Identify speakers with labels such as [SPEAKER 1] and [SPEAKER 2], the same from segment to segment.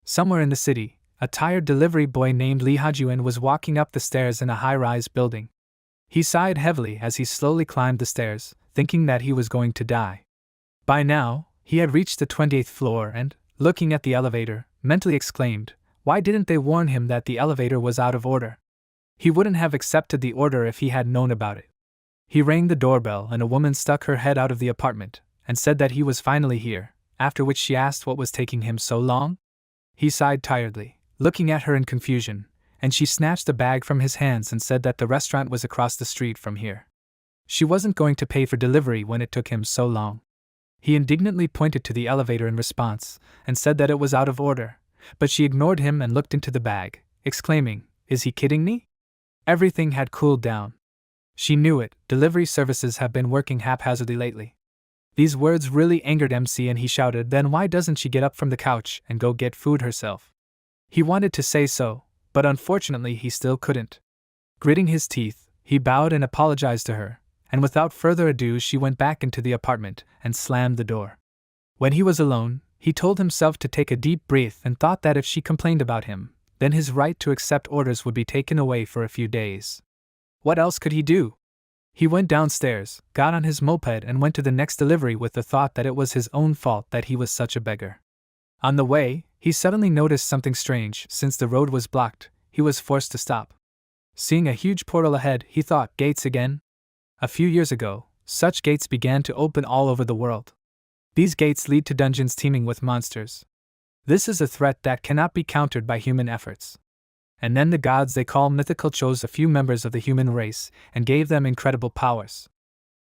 [SPEAKER 1] Somewhere in the city, a tired delivery boy named Lee Ha-Jun was walking up the stairs in a high-rise building. He sighed heavily as he slowly climbed the stairs, thinking that he was going to die. By now, he had reached the 28th floor and, looking at the elevator, mentally exclaimed, why didn't they warn him that the elevator was out of order? He wouldn't have accepted the order if he had known about it. He rang the doorbell and a woman stuck her head out of the apartment and said that he was finally here, after which she asked what was taking him so long. He sighed tiredly, looking at her in confusion, and she snatched the bag from his hands and said that the restaurant was across the street from here. She wasn't going to pay for delivery when it took him so long. He indignantly pointed to the elevator in response and said that it was out of order, but she ignored him and looked into the bag, exclaiming, "Is he kidding me?" Everything had cooled down. She knew it, delivery services have been working haphazardly lately. These words really angered MC and he shouted, then why doesn't she get up from the couch and go get food herself? He wanted to say so, but unfortunately he still couldn't. Gritting his teeth, he bowed and apologized to her, and without further ado she went back into the apartment and slammed the door. When he was alone, he told himself to take a deep breath and thought that if she complained about him, then his right to accept orders would be taken away for a few days. What else could he do? He went downstairs, got on his moped and went to the next delivery with the thought that it was his own fault that he was such a beggar. On the way, he suddenly noticed something strange. Since the road was blocked, he was forced to stop. Seeing a huge portal ahead, he thought, gates again? A few years ago, such gates began to open all over the world. These gates lead to dungeons teeming with monsters. This is a threat that cannot be countered by human efforts. And then the gods they call mythical chose a few members of the human race and gave them incredible powers.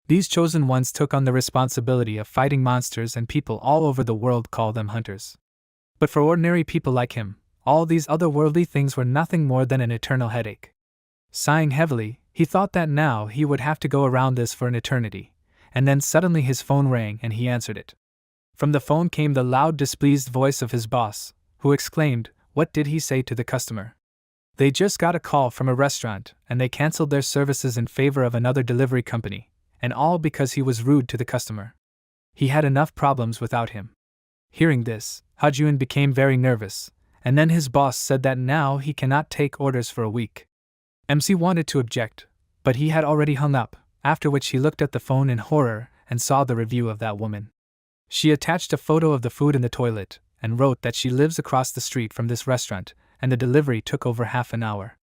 [SPEAKER 1] These chosen ones took on the responsibility of fighting monsters, and people all over the world call them hunters. But for ordinary people like him, all these otherworldly things were nothing more than an eternal headache. Sighing heavily, he thought that now he would have to go around this for an eternity, and then suddenly his phone rang and he answered it. From the phone came the loud, displeased voice of his boss, who exclaimed, "What did he say to the customer?" They just got a call from a restaurant, and they canceled their services in favor of another delivery company, and all because he was rude to the customer. He had enough problems without him. Hearing this, Ha-Jun became very nervous, and then his boss said that now he cannot take orders for a week. MC wanted to object, but he had already hung up, after which he looked at the phone in horror and saw the review of that woman. She attached a photo of the food in the toilet, and wrote that she lives across the street from this restaurant, and the delivery took over half an hour.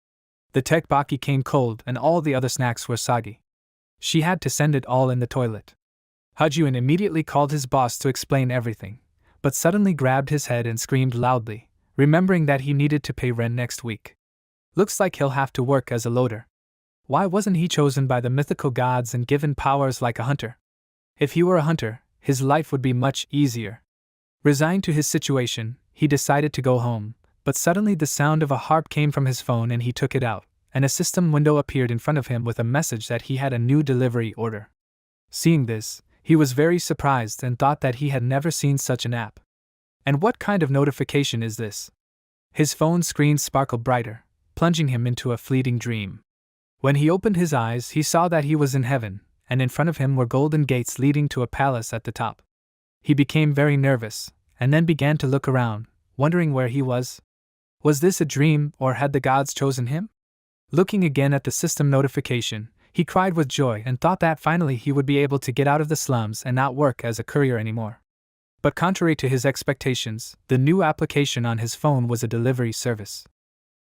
[SPEAKER 1] The tteokbokki came cold and all the other snacks were soggy. She had to send it all in the toilet. Ha-Jun immediately called his boss to explain everything, but suddenly grabbed his head and screamed loudly, remembering that he needed to pay rent next week. Looks like he'll have to work as a loader. Why wasn't he chosen by the mythical gods and given powers like a hunter? If he were a hunter, his life would be much easier. Resigned to his situation, he decided to go home, but suddenly the sound of a harp came from his phone and he took it out, and a system window appeared in front of him with a message that he had a new delivery order. Seeing this, he was very surprised and thought that he had never seen such an app. And what kind of notification is this? His phone screen sparkled brighter, plunging him into a fleeting dream. When he opened his eyes, he saw that he was in heaven, and in front of him were golden gates leading to a palace at the top. He became very nervous, and then began to look around, wondering where he was. Was this a dream, or had the gods chosen him? Looking again at the system notification, he cried with joy and thought that finally he would be able to get out of the slums and not work as a courier anymore. But contrary to his expectations, the new application on his phone was a delivery service.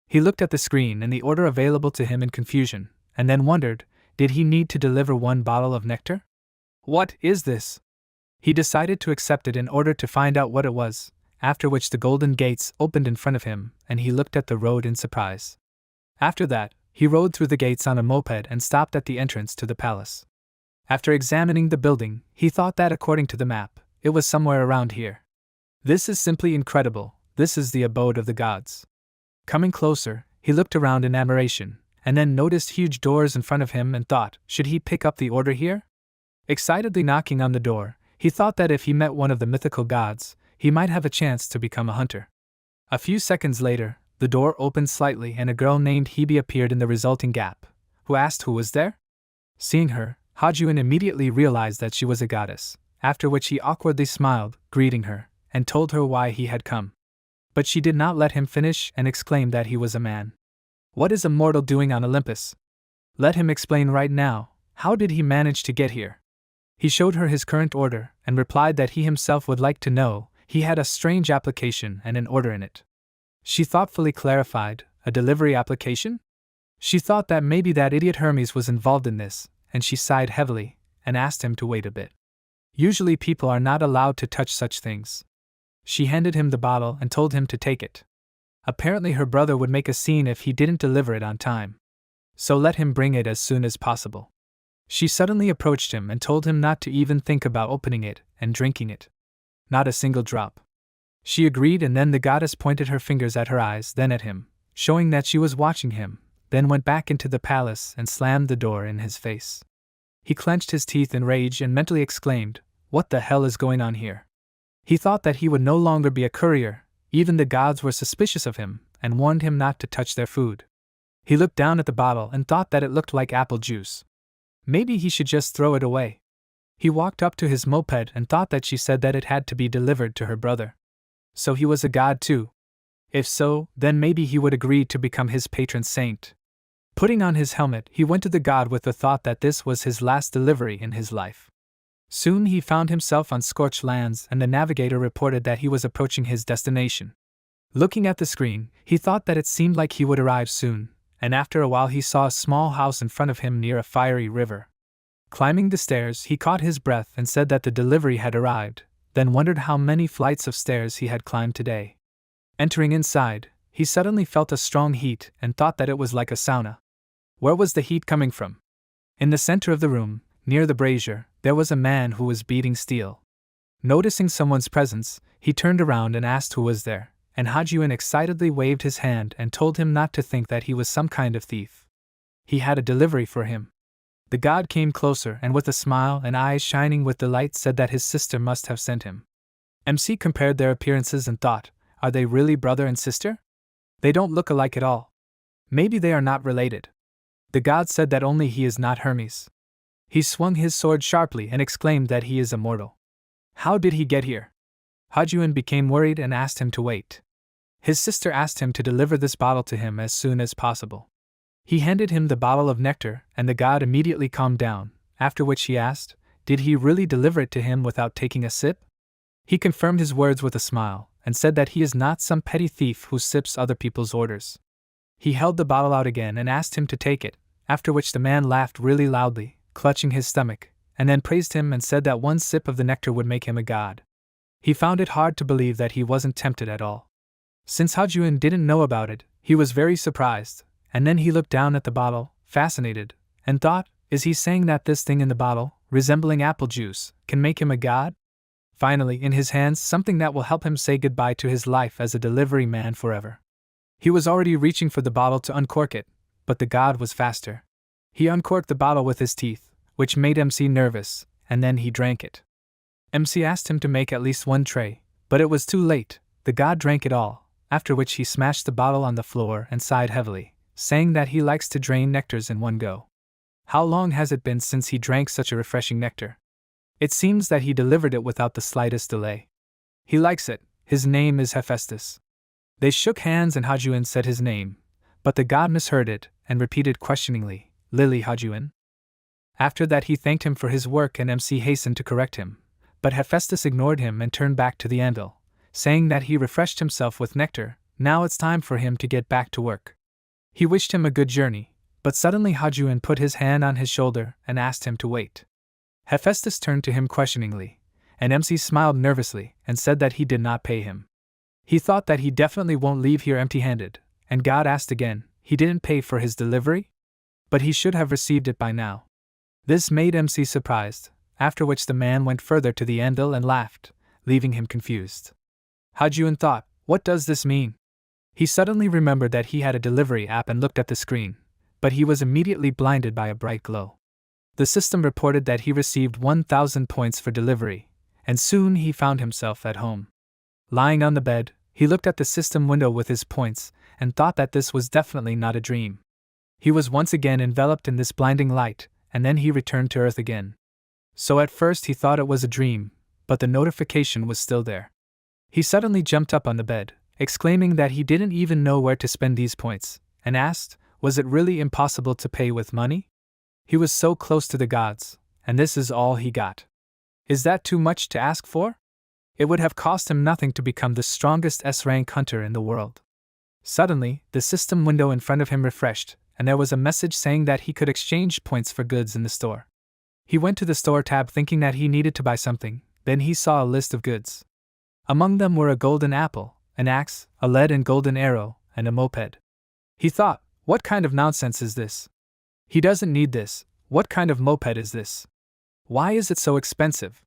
[SPEAKER 1] He looked at the screen and the order available to him in confusion, and then wondered, did he need to deliver 1 bottle of nectar? What is this? He decided to accept it in order to find out what it was, after which the golden gates opened in front of him, and he looked at the road in surprise. After that, he rode through the gates on a moped and stopped at the entrance to the palace. After examining the building, he thought that according to the map, it was somewhere around here. This is simply incredible, this is the abode of the gods. Coming closer, he looked around in admiration, and then noticed huge doors in front of him and thought, should he pick up the order here? Excitedly knocking on the door, he thought that if he met one of the mythical gods, he might have a chance to become a hunter. A few seconds later, the door opened slightly and a girl named Hebe appeared in the resulting gap, who asked who was there. Seeing her, Ha-Jun immediately realized that she was a goddess, after which he awkwardly smiled, greeting her, and told her why he had come. But she did not let him finish and exclaimed that he was a man. What is a mortal doing on Olympus? Let him explain right now. How did he manage to get here? He showed her his current order and replied that he himself would like to know. He had a strange application and an order in it. She thoughtfully clarified, a delivery application? She thought that maybe that idiot Hermes was involved in this, and she sighed heavily and asked him to wait a bit. Usually people are not allowed to touch such things. She handed him the bottle and told him to take it. Apparently her brother would make a scene if he didn't deliver it on time. So let him bring it as soon as possible. She suddenly approached him and told him not to even think about opening it and drinking it. Not a single drop. She agreed, and then the goddess pointed her fingers at her eyes, then at him, showing that she was watching him, then went back into the palace and slammed the door in his face. He clenched his teeth in rage and mentally exclaimed, "What the hell is going on here?" He thought that he would no longer be a courier. Even the gods were suspicious of him and warned him not to touch their food. He looked down at the bottle and thought that it looked like apple juice. Maybe he should just throw it away. He walked up to his moped and thought that she said that it had to be delivered to her brother. So he was a god too. If so, then maybe he would agree to become his patron saint. Putting on his helmet, he went to the god with the thought that this was his last delivery in his life. Soon he found himself on scorched lands, and the navigator reported that he was approaching his destination. Looking at the screen, he thought that it seemed like he would arrive soon, and after a while he saw a small house in front of him near a fiery river. Climbing the stairs, he caught his breath and said that the delivery had arrived, then wondered how many flights of stairs he had climbed today. Entering inside, he suddenly felt a strong heat and thought that it was like a sauna. Where was the heat coming from? In the center of the room, near the brazier, there was a man who was beating steel. Noticing someone's presence, he turned around and asked who was there, and Hajun excitedly waved his hand and told him not to think that he was some kind of thief. He had a delivery for him. The god came closer and with a smile and eyes shining with delight said that his sister must have sent him. MC compared their appearances and thought, are they really brother and sister? They don't look alike at all. Maybe they are not related. The god said that only he is not Hermes. He swung his sword sharply and exclaimed that he is immortal. How did he get here? Hajun became worried and asked him to wait. His sister asked him to deliver this bottle to him as soon as possible. He handed him the bottle of nectar, and the god immediately calmed down, after which he asked, did he really deliver it to him without taking a sip? He confirmed his words with a smile, and said that he is not some petty thief who sips other people's orders. He held the bottle out again and asked him to take it, after which the man laughed really loudly, clutching his stomach, and then praised him and said that one sip of the nectar would make him a god. He found it hard to believe that he wasn't tempted at all. Since Hajun didn't know about it, he was very surprised, and then he looked down at the bottle, fascinated, and thought, is he saying that this thing in the bottle, resembling apple juice, can make him a god? Finally, in his hands, something that will help him say goodbye to his life as a delivery man forever. He was already reaching for the bottle to uncork it, but the god was faster. He uncorked the bottle with his teeth, which made MC nervous, and then he drank it. MC asked him to make at least one tray, but it was too late. The god drank it all, after which he smashed the bottle on the floor and sighed heavily, saying that he likes to drain nectars in one go. How long has it been since he drank such a refreshing nectar? It seems that he delivered it without the slightest delay. He likes it. His name is Hephaestus. They shook hands and Hajun said his name, but the god misheard it and repeated questioningly, Lily Hajun? After that he thanked him for his work and MC hastened to correct him, but Hephaestus ignored him and turned back to the anvil, saying that he refreshed himself with nectar, now it's time for him to get back to work. He wished him a good journey, but suddenly Hajun put his hand on his shoulder and asked him to wait. Hephaestus turned to him questioningly, and MC smiled nervously and said that he did not pay him. He thought that he definitely won't leave here empty-handed, and God asked again, he didn't pay for his delivery? But he should have received it by now. This made MC surprised, after which the man went further to the anvil and laughed, leaving him confused. Hajun thought, what does this mean? He suddenly remembered that he had a delivery app and looked at the screen, but he was immediately blinded by a bright glow. The system reported that he received 1,000 points for delivery, and soon he found himself at home. Lying on the bed, he looked at the system window with his points and thought that this was definitely not a dream. He was once again enveloped in this blinding light, and then he returned to Earth again. So at first he thought it was a dream, but the notification was still there. He suddenly jumped up on the bed, exclaiming that he didn't even know where to spend these points, and asked, was it really impossible to pay with money? He was so close to the gods, and this is all he got. Is that too much to ask for? It would have cost him nothing to become the strongest S-rank hunter in the world. Suddenly, the system window in front of him refreshed, and there was a message saying that he could exchange points for goods in the store. He went to the store tab thinking that he needed to buy something, then he saw a list of goods. Among them were a golden apple, an axe, a lead and golden arrow, and a moped. He thought, what kind of nonsense is this? He doesn't need this. What kind of moped is this? Why is it so expensive?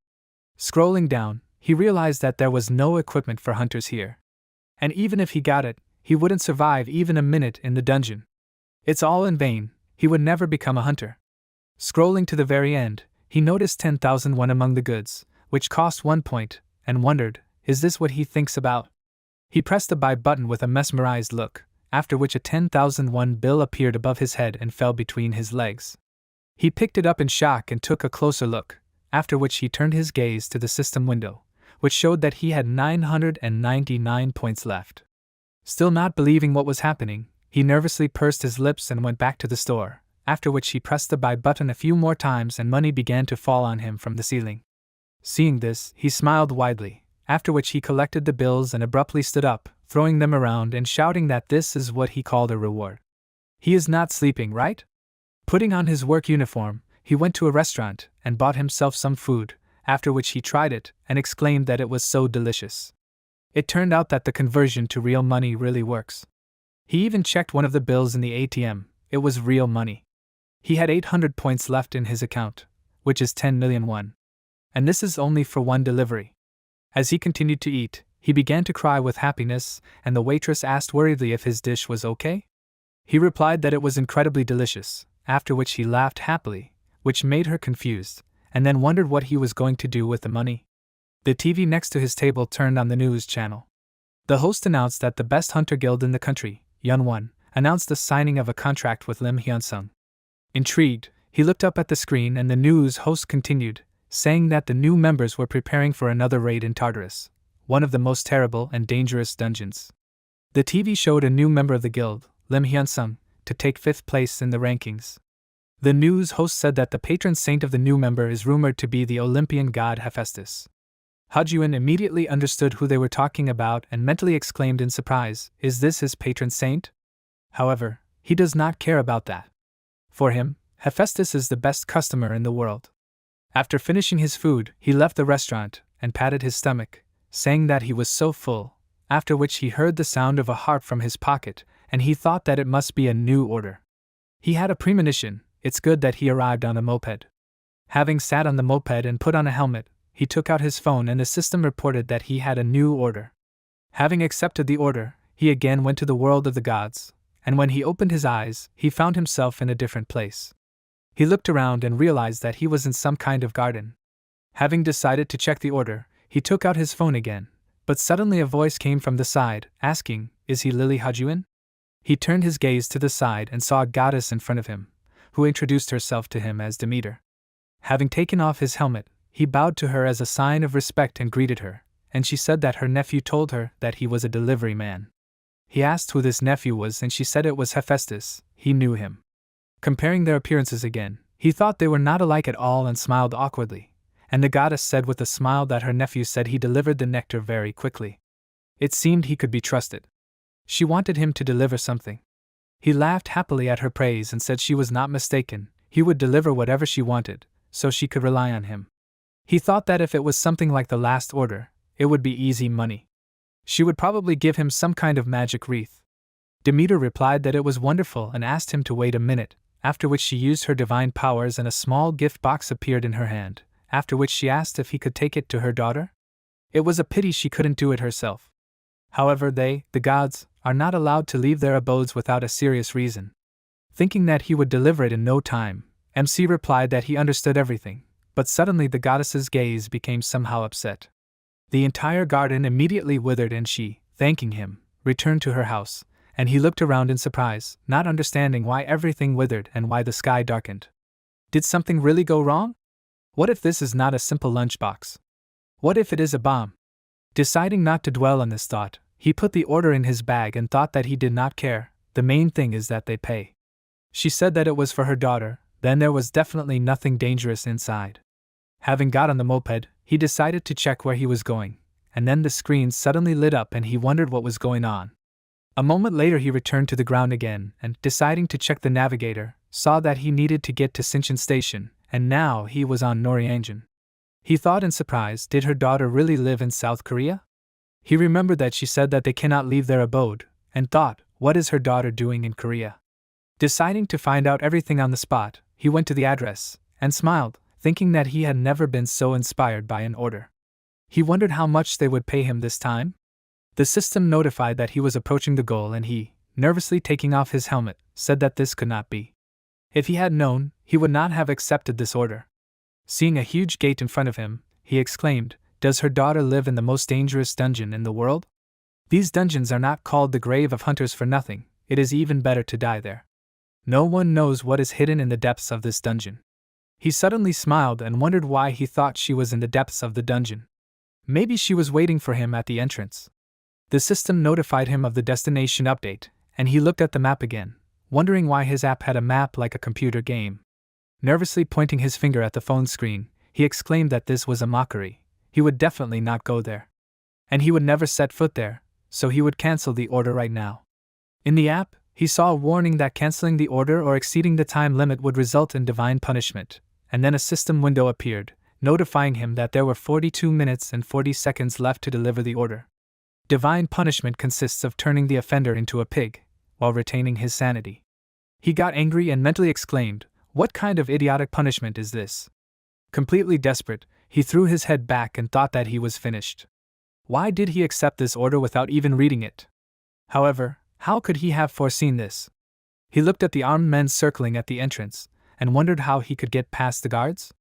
[SPEAKER 1] Scrolling down, he realized that there was no equipment for hunters here. And even if he got it, he wouldn't survive even a minute in the dungeon. It's all in vain, he would never become a hunter. Scrolling to the very end, he noticed 10,001 among the goods, which cost 1 point, and wondered, is this what he thinks about? He pressed the buy button with a mesmerized look, after which a 10,001 bill appeared above his head and fell between his legs. He picked it up in shock and took a closer look, after which he turned his gaze to the system window, which showed that he had 999 points left. Still not believing what was happening, he nervously pursed his lips and went back to the store, after which he pressed the buy button a few more times and money began to fall on him from the ceiling. Seeing this, he smiled widely, after which he collected the bills and abruptly stood up, throwing them around and shouting that this is what he called a reward. He is not sleeping, right? Putting on his work uniform, he went to a restaurant and bought himself some food, after which he tried it and exclaimed that it was so delicious. It turned out that the conversion to real money really works. He even checked one of the bills in the ATM, it was real money. He had 800 points left in his account, which is 10 million won. And this is only for one delivery. As he continued to eat, he began to cry with happiness, and the waitress asked worriedly if his dish was okay. He replied that it was incredibly delicious, after which he laughed happily, which made her confused, and then wondered what he was going to do with the money. The TV next to his table turned on the news channel. The host announced that the best hunter guild in the country, Yunwon, announced the signing of a contract with Lim Hyun-sung. Intrigued, he looked up at the screen and the news host continued, saying that the new members were preparing for another raid in Tartarus, one of the most terrible and dangerous dungeons. The TV showed a new member of the guild, Lim Hyun-sung, to take 5th place in the rankings. The news host said that the patron saint of the new member is rumored to be the Olympian god Hephaestus. Hajuin immediately understood who they were talking about and mentally exclaimed in surprise, is this his patron saint? However, he does not care about that. For him, Hephaestus is the best customer in the world. After finishing his food, he left the restaurant and patted his stomach, saying that he was so full, after which he heard the sound of a harp from his pocket, and he thought that it must be a new order. He had a premonition, it's good that he arrived on a moped. Having sat on the moped and put on a helmet, he took out his phone and the system reported that he had a new order. Having accepted the order, he again went to the world of the gods, and when he opened his eyes, he found himself in a different place. He looked around and realized that he was in some kind of garden. Having decided to check the order, he took out his phone again, but suddenly a voice came from the side, asking, is he Lily Hajuin? He turned his gaze to the side and saw a goddess in front of him, who introduced herself to him as Demeter. Having taken off his helmet, he bowed to her as a sign of respect and greeted her, and she said that her nephew told her that he was a delivery man. He asked who this nephew was and she said it was Hephaestus, he knew him. Comparing their appearances again, he thought they were not alike at all and smiled awkwardly, and the goddess said with a smile that her nephew said he delivered the nectar very quickly. It seemed he could be trusted. She wanted him to deliver something. He laughed happily at her praise and said she was not mistaken, he would deliver whatever she wanted, so she could rely on him. He thought that if it was something like the last order, it would be easy money. She would probably give him some kind of magic wreath. Demeter replied that it was wonderful and asked him to wait a minute, after which she used her divine powers and a small gift box appeared in her hand, after which she asked if he could take it to her daughter. It was a pity she couldn't do it herself. However, they, the gods, are not allowed to leave their abodes without a serious reason. Thinking that he would deliver it in no time, MC replied that he understood everything, but suddenly the goddess's gaze became somehow upset. The entire garden immediately withered and she, thanking him, returned to her house, and he looked around in surprise, not understanding why everything withered and why the sky darkened. Did something really go wrong? What if this is not a simple lunchbox? What if it is a bomb? Deciding not to dwell on this thought, He put the order in his bag and thought that he did not care, the main thing is that they pay. She said that it was for her daughter, then there was definitely nothing dangerous inside. Having got on the moped, he decided to check where he was going, and then the screen suddenly lit up and he wondered what was going on. A moment later he returned to the ground again and, deciding to check the navigator, saw that he needed to get to Shinshin Station, and now he was on Norianjin. He thought in surprise, did her daughter really live in South Korea? He remembered that she said that they cannot leave their abode, and thought, what is her daughter doing in Korea? Deciding to find out everything on the spot, he went to the address, and smiled, thinking that he had never been so inspired by an order. He wondered how much they would pay him this time. The system notified that he was approaching the goal and he, nervously taking off his helmet, said that this could not be. If he had known, he would not have accepted this order. Seeing a huge gate in front of him, he exclaimed, "Does her daughter live in the most dangerous dungeon in the world? These dungeons are not called the grave of hunters for nothing, it is even better to die there. No one knows what is hidden in the depths of this dungeon." He suddenly smiled and wondered why he thought she was in the depths of the dungeon. Maybe she was waiting for him at the entrance. The system notified him of the destination update, and he looked at the map again, wondering why his app had a map like a computer game. Nervously pointing his finger at the phone screen, he exclaimed that this was a mockery. He would definitely not go there. And he would never set foot there, so he would cancel the order right now. In the app, he saw a warning that canceling the order or exceeding the time limit would result in divine punishment, and then a system window appeared, notifying him that there were 42 minutes and 40 seconds left to deliver the order. Divine punishment consists of turning the offender into a pig, while retaining his sanity. He got angry and mentally exclaimed, "What kind of idiotic punishment is this?" Completely desperate, he threw his head back and thought that he was finished. Why did he accept this order without even reading it? However, how could he have foreseen this? He looked at the armed men circling at the entrance, and wondered how he could get past the guards?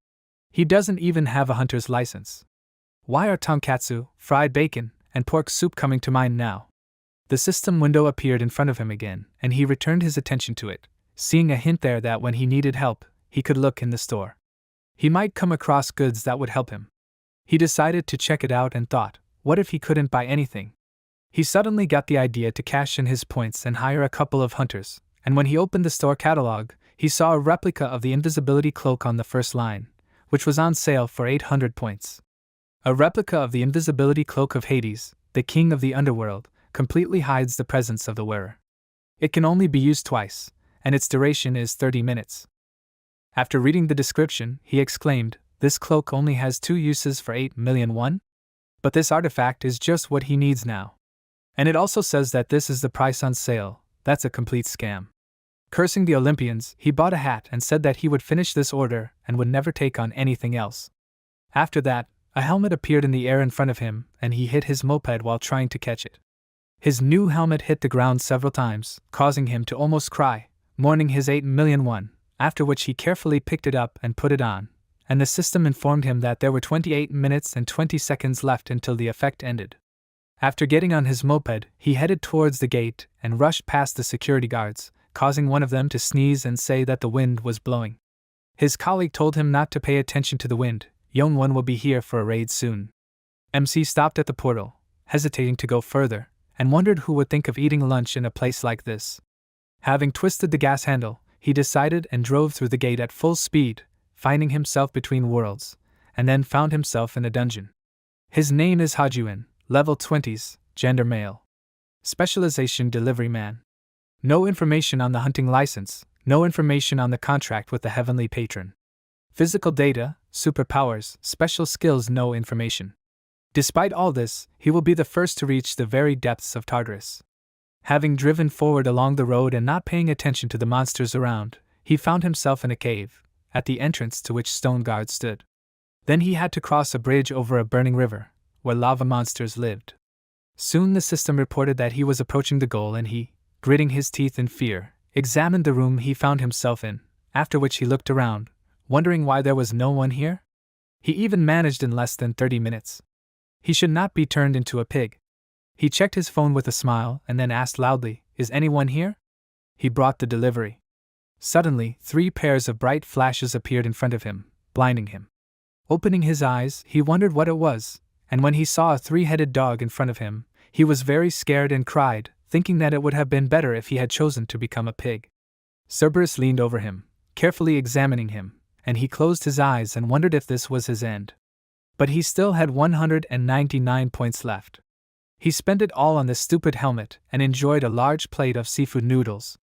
[SPEAKER 1] He doesn't even have a hunter's license. Why are tonkatsu, fried bacon, and pork soup coming to mind now? The system window appeared in front of him again, and he returned his attention to it, seeing a hint there that when he needed help, he could look in the store. He might come across goods that would help him. He decided to check it out and thought, what if he couldn't buy anything? He suddenly got the idea to cash in his points and hire a couple of hunters, and when he opened the store catalog, he saw a replica of the invisibility cloak on the first line, which was on sale for 800 points. A replica of the invisibility cloak of Hades, the king of the underworld, completely hides the presence of the wearer. It can only be used twice, and its duration is 30 minutes. After reading the description, he exclaimed, "This cloak only has 2 uses for 8 million won? But this artifact is just what he needs now. And it also says that this is the price on sale, that's a complete scam." Cursing the Olympians, he bought a hat and said that he would finish this order and would never take on anything else. After that, a helmet appeared in the air in front of him, and he hit his moped while trying to catch it. His new helmet hit the ground several times, causing him to almost cry, mourning his 8 million won, after which he carefully picked it up and put it on, and the system informed him that there were 28 minutes and 20 seconds left until the effect ended. After getting on his moped, he headed towards the gate and rushed past the security guards, causing one of them to sneeze and say that the wind was blowing. His colleague told him not to pay attention to the wind, Yongwon will be here for a raid soon. MC stopped at the portal, hesitating to go further, and wondered who would think of eating lunch in a place like this. Having twisted the gas handle, he decided and drove through the gate at full speed, finding himself between worlds, and then found himself in a dungeon. His name is Hajuin, level 20s, gender male. Specialization delivery man. No information on the hunting license, no information on the contract with the heavenly patron. Physical data, superpowers, special skills, no information. Despite all this, he will be the first to reach the very depths of Tartarus. Having driven forward along the road and not paying attention to the monsters around, he found himself in a cave, at the entrance to which stone guards stood. Then he had to cross a bridge over a burning river, where lava monsters lived. Soon the system reported that he was approaching the goal and he, gritting his teeth in fear, examined the room he found himself in, after which he looked around, wondering why there was no one here. He even managed in less than 30 minutes. He should not be turned into a pig. He checked his phone with a smile and then asked loudly, "Is anyone here?" He brought the delivery. Suddenly, 3 pairs of bright flashes appeared in front of him, blinding him. Opening his eyes, he wondered what it was, and when he saw a 3-headed dog in front of him, He was very scared and cried, thinking that it would have been better if he had chosen to become a pig. Cerberus leaned over him, carefully examining him, and he closed his eyes and wondered if this was his end. But he still had 199 points left. He spent it all on this stupid helmet and enjoyed a large plate of seafood noodles.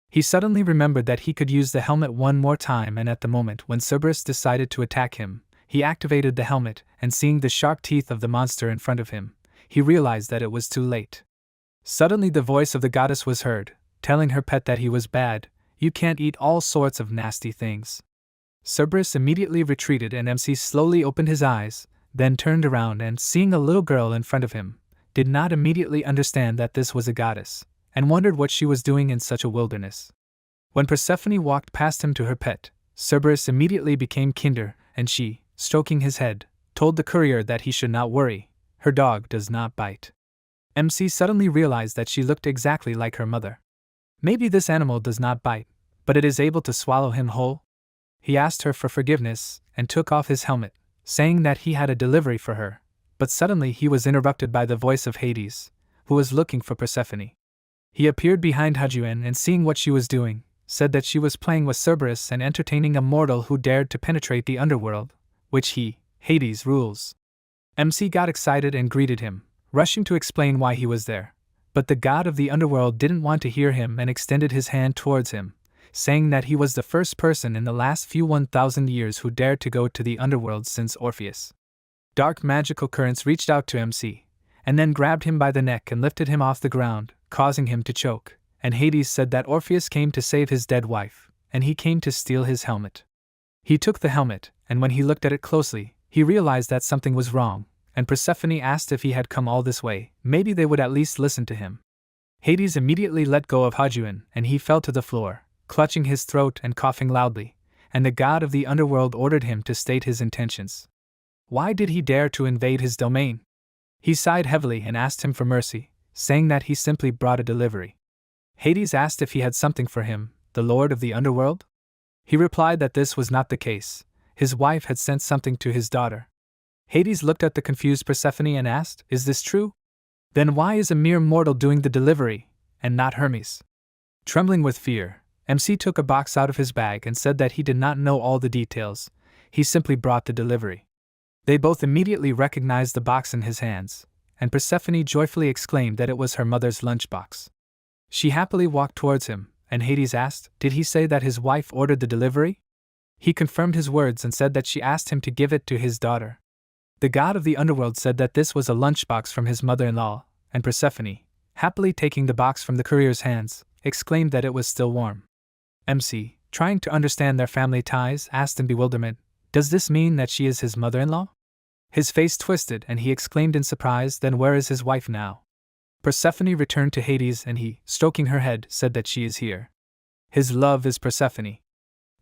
[SPEAKER 1] He suddenly remembered that he could use the helmet one more time, and at the moment when Cerberus decided to attack him, he activated the helmet, and seeing the sharp teeth of the monster in front of him, he realized that it was too late. Suddenly the voice of the goddess was heard, telling her pet that he was bad. You can't eat all sorts of nasty things. Cerberus immediately retreated, and MC slowly opened his eyes, then turned around and, seeing a little girl in front of him, did not immediately understand that this was a goddess, and wondered what she was doing in such a wilderness. When Persephone walked past him to her pet, Cerberus immediately became kinder, and she, stroking his head, told the courier that he should not worry, her dog does not bite. MC suddenly realized that she looked exactly like her mother. Maybe this animal does not bite, but it is able to swallow him whole? He asked her for forgiveness, and took off his helmet, saying that he had a delivery for her, but suddenly he was interrupted by the voice of Hades, who was looking for Persephone. He appeared behind Hajuen and seeing what she was doing, said that she was playing with Cerberus and entertaining a mortal who dared to penetrate the underworld, which he, Hades, rules. MC got excited and greeted him, rushing to explain why he was there, but the god of the underworld didn't want to hear him and extended his hand towards him, saying that he was the first person in the last few 1,000 years who dared to go to the underworld since Orpheus. Dark magical currents reached out to MC, and then grabbed him by the neck and lifted him off the ground, causing him to choke, and Hades said that Orpheus came to save his dead wife, and he came to steal his helmet. He took the helmet, and when he looked at it closely, he realized that something was wrong, and Persephone asked if he had come all this way, maybe they would at least listen to him. Hades immediately let go of Hajuen, and he fell to the floor, clutching his throat and coughing loudly, and the god of the underworld ordered him to state his intentions. Why did he dare to invade his domain? He sighed heavily and asked him for mercy, saying that he simply brought a delivery. Hades asked if he had something for him, the lord of the underworld? He replied that this was not the case. His wife had sent something to his daughter. Hades looked at the confused Persephone and asked, "Is this true? Then why is a mere mortal doing the delivery, and not Hermes?" Trembling with fear, MC took a box out of his bag and said that he did not know all the details, he simply brought the delivery. They both immediately recognized the box in his hands, and Persephone joyfully exclaimed that it was her mother's lunchbox. She happily walked towards him, and Hades asked, "Did he say that his wife ordered the delivery?" He confirmed his words and said that she asked him to give it to his daughter. The god of the underworld said that this was a lunchbox from his mother-in-law, and Persephone, happily taking the box from the courier's hands, exclaimed that it was still warm. MC, trying to understand their family ties, asked in bewilderment, "Does this mean that she is his mother-in-law?" His face twisted and he exclaimed in surprise, "Then where is his wife now?" Persephone returned to Hades and he, stroking her head, said that she is here. His love is Persephone.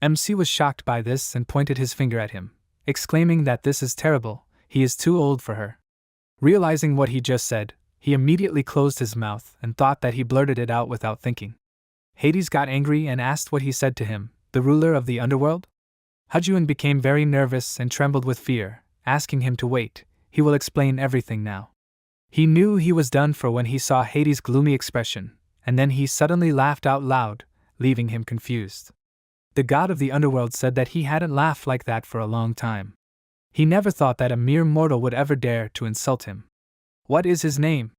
[SPEAKER 1] MC was shocked by this and pointed his finger at him, exclaiming that this is terrible, he is too old for her. Realizing what he just said, he immediately closed his mouth and thought that he blurted it out without thinking. Hades got angry and asked what he said to him, the ruler of the underworld? Hajuen became very nervous and trembled with fear, asking him to wait, he will explain everything now. He knew he was done for when he saw Hades' gloomy expression, and then he suddenly laughed out loud, leaving him confused. The god of the underworld said that he hadn't laughed like that for a long time. He never thought that a mere mortal would ever dare to insult him. What is his name?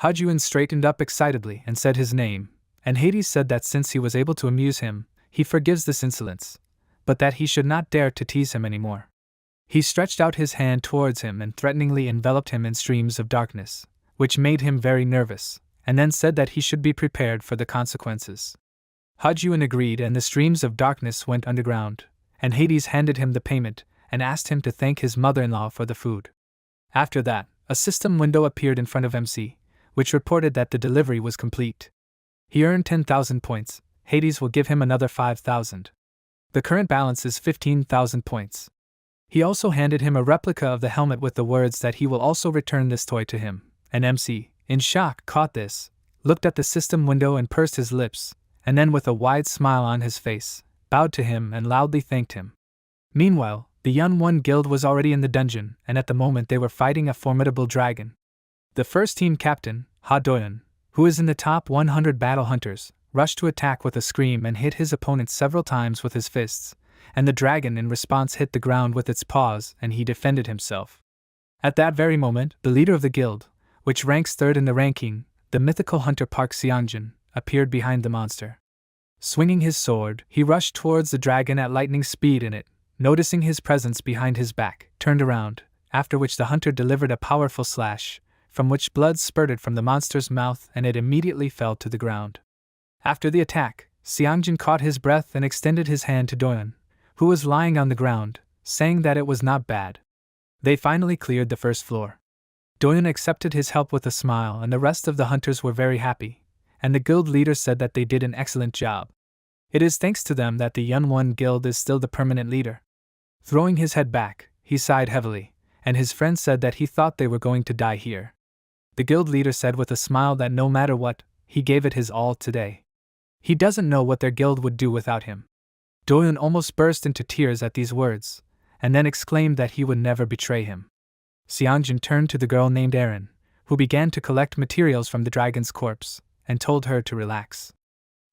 [SPEAKER 1] Hajuen straightened up excitedly and said his name, and Hades said that since he was able to amuse him, he forgives this insolence, but that he should not dare to tease him anymore. He stretched out his hand towards him and threateningly enveloped him in streams of darkness, which made him very nervous, and then said that he should be prepared for the consequences. Hajuen agreed and the streams of darkness went underground, and Hades handed him the payment and asked him to thank his mother-in-law for the food. After that, a system window appeared in front of MC, which reported that the delivery was complete. He earned 10,000 points, Hades will give him another 5,000. The current balance is 15,000 points. He also handed him a replica of the helmet with the words that he will also return this toy to him, and MC, in shock, caught this, looked at the system window and pursed his lips, and then with a wide smile on his face, bowed to him and loudly thanked him. Meanwhile, the Yun One Guild was already in the dungeon, and at the moment they were fighting a formidable dragon. The first team captain, Ha Doyeon, who is in the top 100 battle hunters, rushed to attack with a scream and hit his opponent several times with his fists, and the dragon in response hit the ground with its paws and he defended himself. At that very moment, the leader of the guild, which ranks third in the ranking, the mythical hunter Park Seongjin, appeared behind the monster. Swinging his sword, he rushed towards the dragon at lightning speed and it, noticing his presence behind his back, turned around, after which the hunter delivered a powerful slash, from which blood spurted from the monster's mouth and it immediately fell to the ground. After the attack, Seongjin caught his breath and extended his hand to Doyeon, who was lying on the ground, saying that it was not bad. They finally cleared the first floor. Doyeon accepted his help with a smile and the rest of the hunters were very happy, and the guild leader said that they did an excellent job. It is thanks to them that the Yunwon Guild is still the permanent leader. Throwing his head back, he sighed heavily, and his friend said that he thought they were going to die here. The guild leader said with a smile that no matter what, he gave it his all today. He doesn't know what their guild would do without him. Doyeon almost burst into tears at these words, and then exclaimed that he would never betray him. Seongjin turned to the girl named Erin, who began to collect materials from the dragon's corpse, and told her to relax.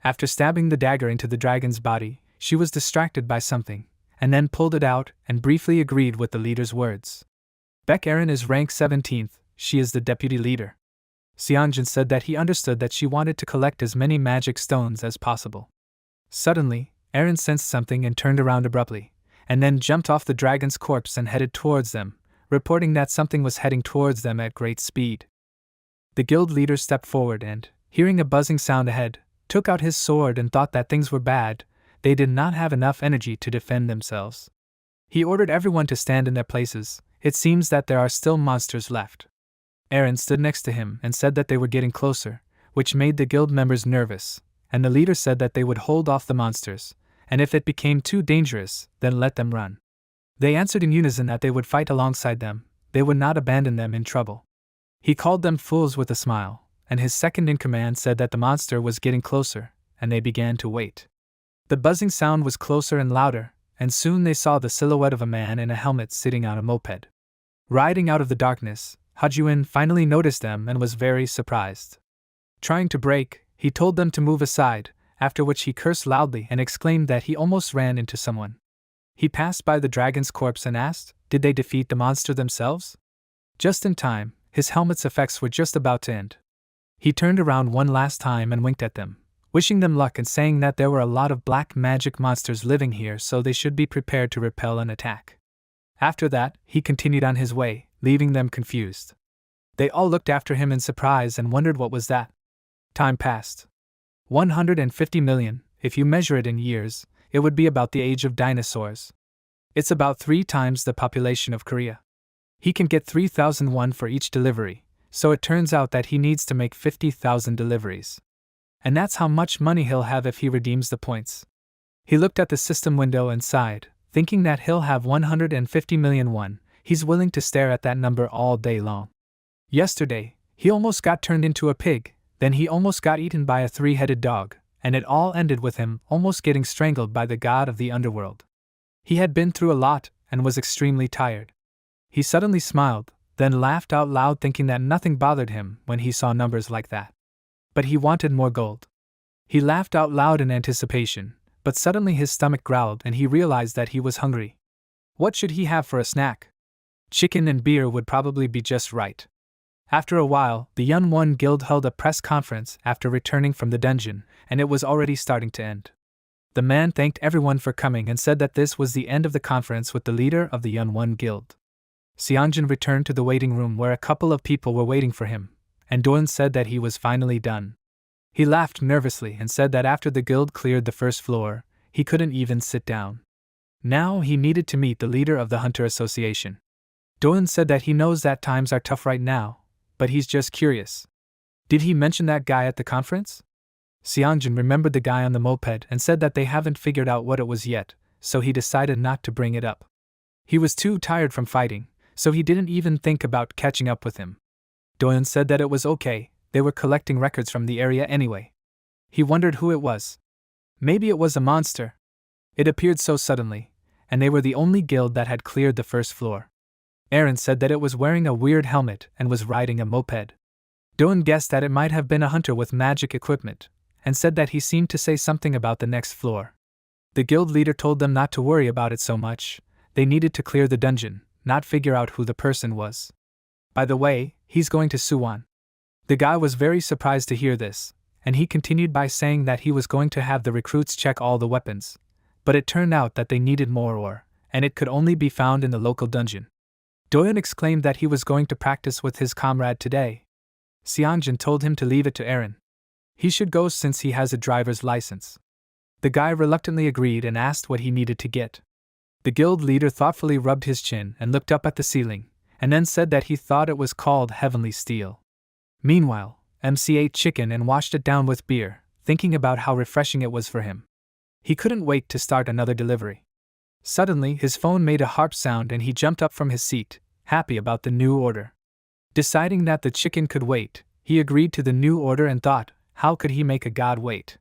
[SPEAKER 1] After stabbing the dagger into the dragon's body, she was distracted by something, and then pulled it out and briefly agreed with the leader's words. Beck Erin is rank 17th, she is the deputy leader. Seongjin said that he understood that she wanted to collect as many magic stones as possible. Suddenly, Erin sensed something and turned around abruptly, and then jumped off the dragon's corpse and headed towards them, reporting that something was heading towards them at great speed. The guild leader stepped forward and, hearing a buzzing sound ahead, took out his sword and thought that things were bad. They did not have enough energy to defend themselves. He ordered everyone to stand in their places. It seems that there are still monsters left. Erin stood next to him and said that they were getting closer, which made the guild members nervous, and the leader said that they would hold off the monsters, and if it became too dangerous, then let them run. They answered in unison that they would fight alongside them, they would not abandon them in trouble. He called them fools with a smile, and his second-in-command said that the monster was getting closer, and they began to wait. The buzzing sound was closer and louder, and soon they saw the silhouette of a man in a helmet sitting on a moped. Riding out of the darkness, Hajuin finally noticed them and was very surprised. Trying to brake, he told them to move aside, after which he cursed loudly and exclaimed that he almost ran into someone. He passed by the dragon's corpse and asked, did they defeat the monster themselves? Just in time, his helmet's effects were just about to end. He turned around one last time and winked at them, wishing them luck and saying that there were a lot of black magic monsters living here so they should be prepared to repel an attack. After that, he continued on his way, leaving them confused. They all looked after him in surprise and wondered what was that. Time passed. 150 million, if you measure it in years, it would be about the age of dinosaurs. It's about 3 times the population of Korea. He can get 3,001 for each delivery, so it turns out that he needs to make 50,000 deliveries. And that's how much money he'll have if he redeems the points. He looked at the system window and sighed, thinking that he'll have 150 million won. He's willing to stare at that number all day long. Yesterday, he almost got turned into a pig, then he almost got eaten by a 3-headed dog, and it all ended with him almost getting strangled by the god of the underworld. He had been through a lot and was extremely tired. He suddenly smiled, then laughed out loud thinking that nothing bothered him when he saw numbers like that. But he wanted more gold. He laughed out loud in anticipation, but suddenly his stomach growled and he realized that he was hungry. What should he have for a snack? Chicken and beer would probably be just right. After a while, the Yunwon Guild held a press conference after returning from the dungeon, and it was already starting to end. The man thanked everyone for coming and said that this was the end of the conference with the leader of the Yunwon Guild. Seongjin returned to the waiting room where a couple of people were waiting for him, and Doyeon said that he was finally done. He laughed nervously and said that after the guild cleared the first floor, he couldn't even sit down. Now he needed to meet the leader of the Hunter Association. Doyeon said that he knows that times are tough right now, but he's just curious. Did he mention that guy at the conference? Seongjin remembered the guy on the moped and said that they haven't figured out what it was yet, so he decided not to bring it up. He was too tired from fighting, so he didn't even think about catching up with him. Doyeon said that it was okay, they were collecting records from the area anyway. He wondered who it was. Maybe it was a monster. It appeared so suddenly, and they were the only guild that had cleared the first floor. Aaron said that it was wearing a weird helmet and was riding a moped. Doan guessed that it might have been a hunter with magic equipment, and said that he seemed to say something about the next floor. The guild leader told them not to worry about it so much, they needed to clear the dungeon, not figure out who the person was. By the way, he's going to Suwon. The guy was very surprised to hear this, and he continued by saying that he was going to have the recruits check all the weapons, but it turned out that they needed more ore, and it could only be found in the local dungeon. Doyeon exclaimed that he was going to practice with his comrade today. Seongjin told him to leave it to Aaron. He should go since he has a driver's license. The guy reluctantly agreed and asked what he needed to get. The guild leader thoughtfully rubbed his chin and looked up at the ceiling, and then said that he thought it was called Heavenly Steel. Meanwhile, MC ate chicken and washed it down with beer, thinking about how refreshing it was for him. He couldn't wait to start another delivery. Suddenly, his phone made a harp sound and he jumped up from his seat, happy about the new order. Deciding that the chicken could wait, he agreed to the new order and thought, how could he make a god wait?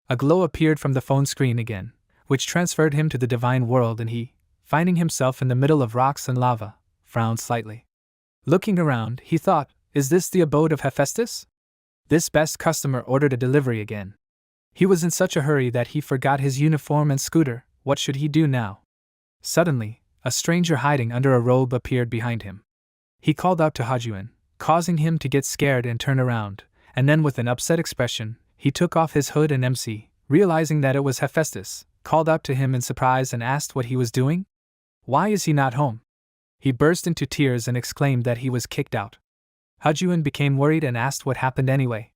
[SPEAKER 1] A glow appeared from the phone screen again, which transferred him to the divine world, and he, finding himself in the middle of rocks and lava, frowned slightly. Looking around, he thought, is this the abode of Hephaestus? This best customer ordered a delivery again. He was in such a hurry that he forgot his uniform and scooter. What should he do now? Suddenly, a stranger hiding under a robe appeared behind him. He called out to Hajuin, causing him to get scared and turn around, and then with an upset expression, he took off his hood and MC, realizing that it was Hephaestus, called out to him in surprise and asked what he was doing. Why is he not home? He burst into tears and exclaimed that he was kicked out. Hajuin became worried and asked what happened anyway.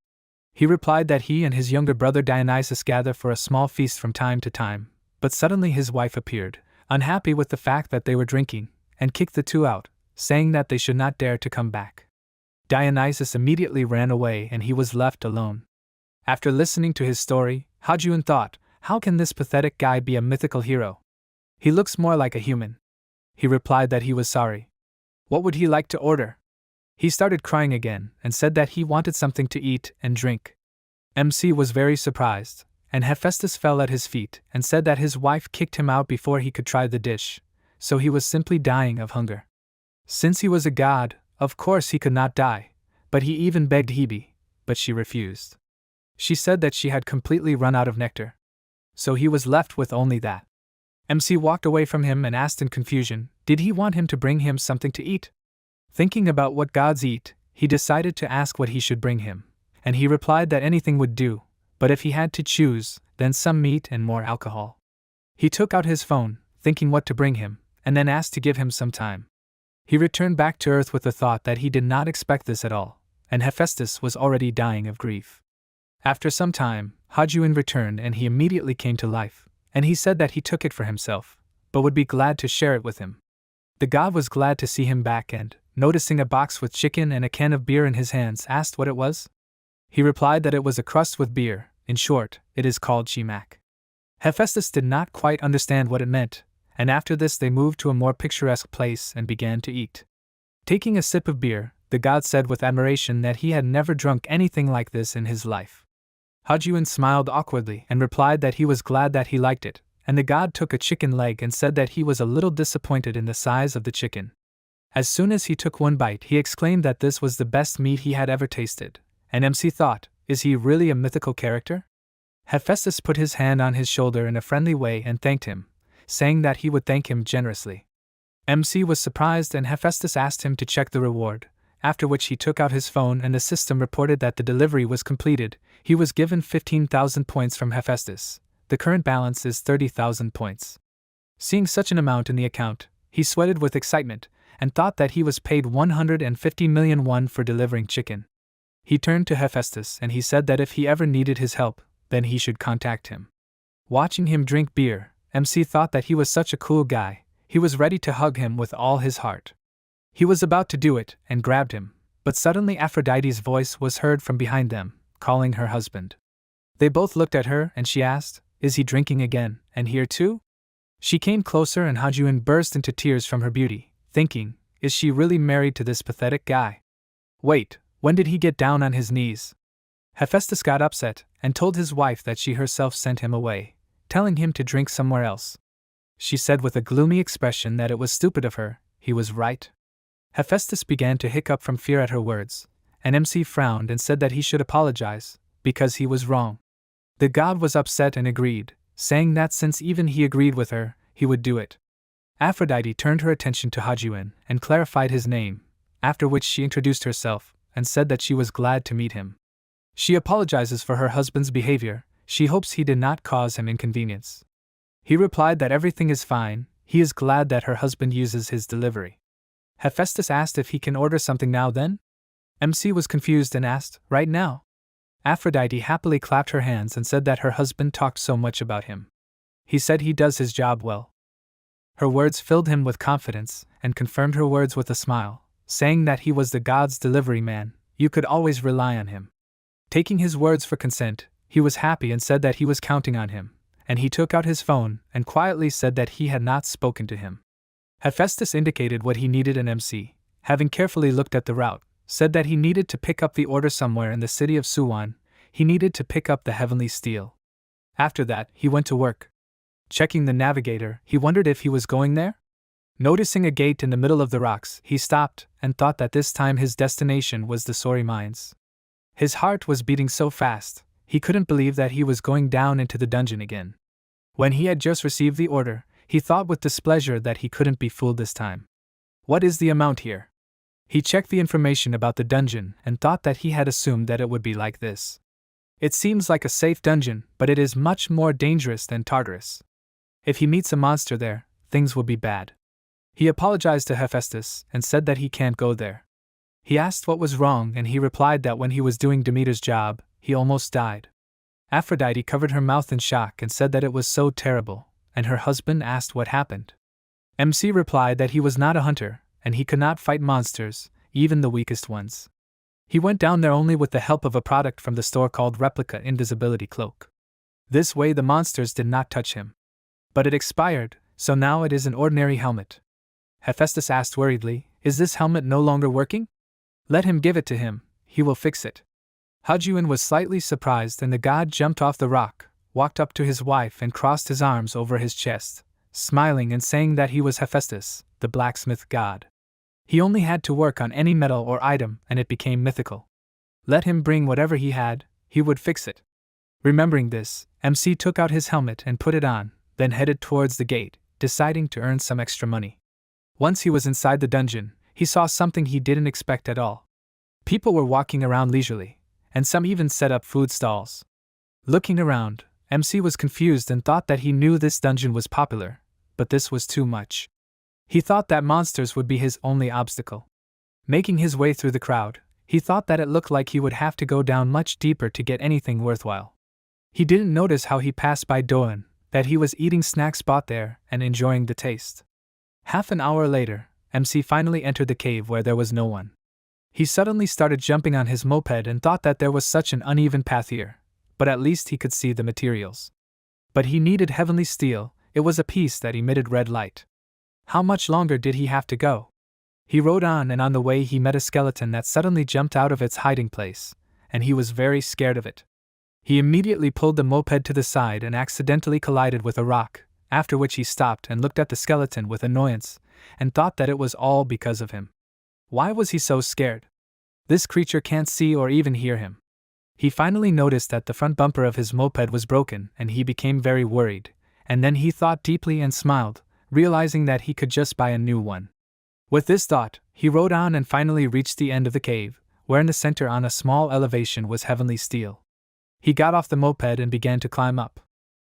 [SPEAKER 1] He replied that he and his younger brother Dionysus gather for a small feast from time to time, but suddenly his wife appeared, unhappy with the fact that they were drinking, and kicked the two out, saying that they should not dare to come back. Dionysus immediately ran away and he was left alone. After listening to his story, Hajuin thought, how can this pathetic guy be a mythical hero? He looks more like a human. He replied that he was sorry. What would he like to order? He started crying again and said that he wanted something to eat and drink. MC was very surprised, and Hephaestus fell at his feet and said that his wife kicked him out before he could try the dish, so he was simply dying of hunger. Since he was a god, of course he could not die, but he even begged Hebe, but she refused. She said that she had completely run out of nectar. So he was left with only that. MC walked away from him and asked in confusion, did he want him to bring him something to eat? Thinking about what gods eat, he decided to ask what he should bring him, and he replied that anything would do, but if he had to choose, then some meat and more alcohol. He took out his phone, thinking what to bring him, and then asked to give him some time. He returned back to Earth with the thought that he did not expect this at all, and Hephaestus was already dying of grief. After some time, Hajuin returned and he immediately came to life, and he said that he took it for himself, but would be glad to share it with him. The god was glad to see him back and, noticing a box with chicken and a can of beer in his hands, asked what it was. He replied that it was a crust with beer, in short, it is called chimak. Hephaestus did not quite understand what it meant, and after this they moved to a more picturesque place and began to eat. Taking a sip of beer, the god said with admiration that he had never drunk anything like this in his life. Hajuin smiled awkwardly and replied that he was glad that he liked it, and the god took a chicken leg and said that he was a little disappointed in the size of the chicken. As soon as he took one bite, he exclaimed that this was the best meat he had ever tasted, and MC thought, is he really a mythical character? Hephaestus put his hand on his shoulder in a friendly way and thanked him, saying that he would thank him generously. MC was surprised and Hephaestus asked him to check the reward, after which he took out his phone and the system reported that the delivery was completed. He was given 15,000 points from Hephaestus. The current balance is 30,000 points. Seeing such an amount in the account, he sweated with excitement, and thought that he was paid 150 million won for delivering chicken. He turned to Hephaestus and he said that if he ever needed his help, then he should contact him. Watching him drink beer, MC thought that he was such a cool guy, he was ready to hug him with all his heart. He was about to do it and grabbed him, but suddenly Aphrodite's voice was heard from behind them, calling her husband. They both looked at her and she asked, is he drinking again, and here too? She came closer and Hajuin burst into tears from her beauty, thinking, is she really married to this pathetic guy? Wait, when did he get down on his knees? Hephaestus got upset and told his wife that she herself sent him away, telling him to drink somewhere else. She said with a gloomy expression that it was stupid of her, he was right. Hephaestus began to hiccup from fear at her words, and MC frowned and said that he should apologize, because he was wrong. The god was upset and agreed, saying that since even he agreed with her, he would do it. Aphrodite turned her attention to Hajuin and clarified his name, after which she introduced herself and said that she was glad to meet him. She apologizes for her husband's behavior, she hopes he did not cause him inconvenience. He replied that everything is fine, he is glad that her husband uses his delivery. Hephaestus asked if he can order something now then? MC was confused and asked, right now? Aphrodite happily clapped her hands and said that her husband talked so much about him. He said he does his job well. Her words filled him with confidence and confirmed her words with a smile, saying that he was the god's delivery man, you could always rely on him. Taking his words for consent, he was happy and said that he was counting on him, and he took out his phone and quietly said that he had not spoken to him. Hephaestus indicated what he needed and MC, having carefully looked at the route, said that he needed to pick up the order somewhere in the city of Suwon, he needed to pick up the heavenly steel. After that, he went to work. Checking the navigator, he wondered if he was going there? Noticing a gate in the middle of the rocks, he stopped and thought that this time his destination was the Sori mines. His heart was beating so fast, he couldn't believe that he was going down into the dungeon again. When he had just received the order, he thought with displeasure that he couldn't be fooled this time. What is the amount here? He checked the information about the dungeon and thought that he had assumed that it would be like this. It seems like a safe dungeon, but it is much more dangerous than Tartarus. If he meets a monster there, things will be bad. He apologized to Hephaestus and said that he can't go there. He asked what was wrong and he replied that when he was doing Demeter's job, he almost died. Aphrodite covered her mouth in shock and said that it was so terrible, and her husband asked what happened. MC replied that he was not a hunter, and he could not fight monsters, even the weakest ones. He went down there only with the help of a product from the store called Replica Invisibility Cloak. This way the monsters did not touch him. But it expired, so now it is an ordinary helmet. Hephaestus asked worriedly, is this helmet no longer working? Let him give it to him, he will fix it. Hajuin was slightly surprised and the god jumped off the rock, walked up to his wife and crossed his arms over his chest, smiling and saying that he was Hephaestus, the blacksmith god. He only had to work on any metal or item and it became mythical. Let him bring whatever he had, he would fix it. Remembering this, MC took out his helmet and put it on, then headed towards the gate, deciding to earn some extra money. Once he was inside the dungeon, he saw something he didn't expect at all. People were walking around leisurely, and some even set up food stalls. Looking around, MC was confused and thought that he knew this dungeon was popular, but this was too much. He thought that monsters would be his only obstacle. Making his way through the crowd, he thought that it looked like he would have to go down much deeper to get anything worthwhile. He didn't notice how he passed by Doan, that he was eating snacks bought there and enjoying the taste. Half an hour later, MC finally entered the cave where there was no one. He suddenly started jumping on his moped and thought that there was such an uneven path here, but at least he could see the materials. But he needed heavenly steel, it was a piece that emitted red light. How much longer did he have to go? He rode on and on the way he met a skeleton that suddenly jumped out of its hiding place, and he was very scared of it. He immediately pulled the moped to the side and accidentally collided with a rock, after which he stopped and looked at the skeleton with annoyance, and thought that it was all because of him. Why was he so scared? This creature can't see or even hear him. He finally noticed that the front bumper of his moped was broken and he became very worried, and then he thought deeply and smiled, realizing that he could just buy a new one. With this thought, he rode on and finally reached the end of the cave, where in the center on a small elevation was heavenly steel. He got off the moped and began to climb up.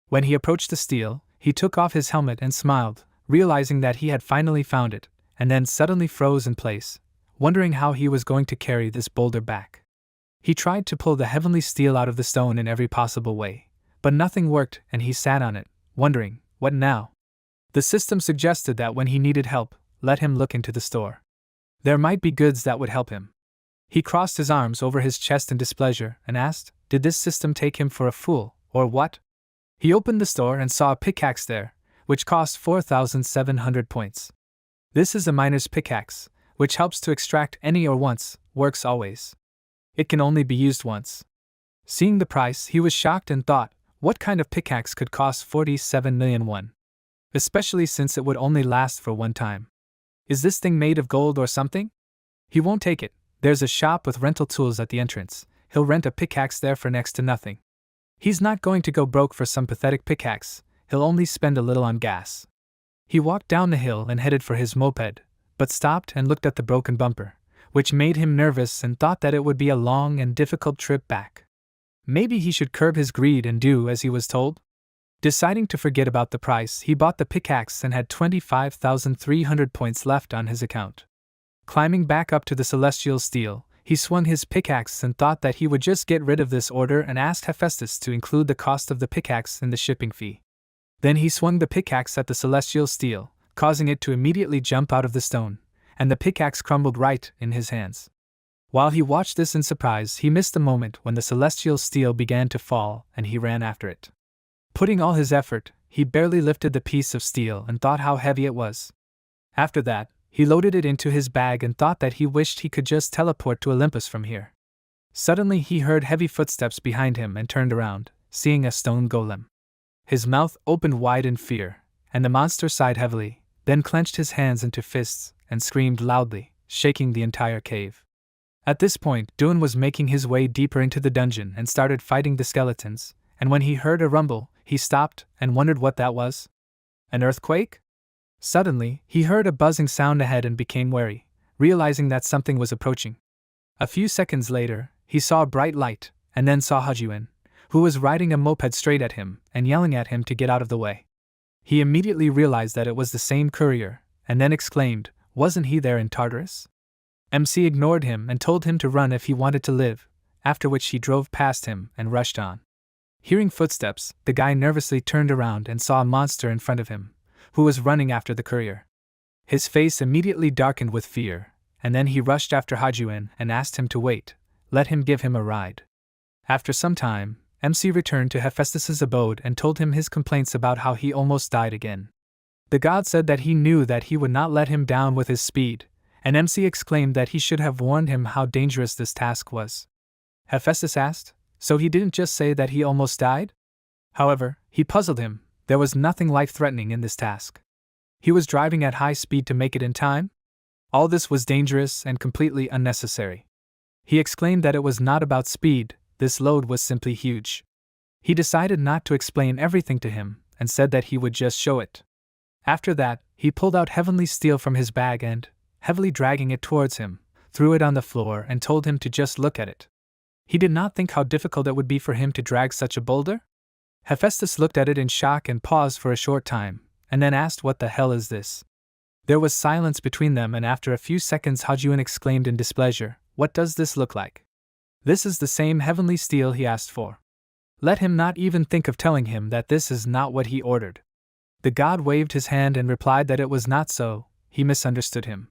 [SPEAKER 1] When he approached the steel, he took off his helmet and smiled, realizing that he had finally found it, and then suddenly froze in place, wondering how he was going to carry this boulder back. He tried to pull the heavenly steel out of the stone in every possible way, but nothing worked and he sat on it, wondering, what now? The system suggested that when he needed help, let him look into the store. There might be goods that would help him. He crossed his arms over his chest in displeasure and asked, did this system take him for a fool, or what? He opened the store and saw a pickaxe there, which cost 4,700 points. This is a miner's pickaxe, which helps to extract any ore once, works always. It can only be used once. Seeing the price, he was shocked and thought, what kind of pickaxe could cost 47 million won? Especially since it would only last for one time. Is this thing made of gold or something? He won't take it. There's a shop with rental tools at the entrance. He'll rent a pickaxe there for next to nothing. He's not going to go broke for some pathetic pickaxe, he'll only spend a little on gas. He walked down the hill and headed for his moped, but stopped and looked at the broken bumper, which made him nervous and thought that it would be a long and difficult trip back. Maybe he should curb his greed and do as he was told? Deciding to forget about the price, he bought the pickaxe and had 25,300 points left on his account. Climbing back up to the celestial steel, he swung his pickaxe and thought that he would just get rid of this order and asked Hephaestus to include the cost of the pickaxe in the shipping fee. Then he swung the pickaxe at the celestial steel, causing it to immediately jump out of the stone, and the pickaxe crumbled right in his hands. While he watched this in surprise, he missed the moment when the celestial steel began to fall and he ran after it. Putting all his effort, he barely lifted the piece of steel and thought how heavy it was. After that, he loaded it into his bag and thought that he wished he could just teleport to Olympus from here. Suddenly he heard heavy footsteps behind him and turned around, seeing a stone golem. His mouth opened wide in fear, and the monster sighed heavily, then clenched his hands into fists and screamed loudly, shaking the entire cave. At this point, Dune was making his way deeper into the dungeon and started fighting the skeletons, and when he heard a rumble, he stopped and wondered what that was. An earthquake? Suddenly, he heard a buzzing sound ahead and became wary, realizing that something was approaching. A few seconds later, he saw a bright light, and then saw Hajuin, who was riding a moped straight at him and yelling at him to get out of the way. He immediately realized that it was the same courier, and then exclaimed, "Wasn't he there in Tartarus?" MC ignored him and told him to run if he wanted to live, after which he drove past him and rushed on. Hearing footsteps, the guy nervously turned around and saw a monster in front of him, who was running after the courier. His face immediately darkened with fear, and then he rushed after Hajuin and asked him to wait, let him give him a ride. After some time, MC returned to Hephaestus's abode and told him his complaints about how he almost died again. The god said that he knew that he would not let him down with his speed, and MC exclaimed that he should have warned him how dangerous this task was. Hephaestus asked, so he didn't just say that he almost died? However, he puzzled him. There was nothing life-threatening in this task. He was driving at high speed to make it in time? All this was dangerous and completely unnecessary. He exclaimed that it was not about speed, this load was simply huge. He decided not to explain everything to him, and said that he would just show it. After that, he pulled out heavenly steel from his bag and, heavily dragging it towards him, threw it on the floor and told him to just look at it. He did not think how difficult it would be for him to drag such a boulder. Hephaestus looked at it in shock and paused for a short time, and then asked, "What the hell is this?" There was silence between them, and after a few seconds Hajuin exclaimed in displeasure, "What does this look like?" "This is the same heavenly steel he asked for." Let him not even think of telling him that this is not what he ordered. The god waved his hand and replied that it was not so, he misunderstood him.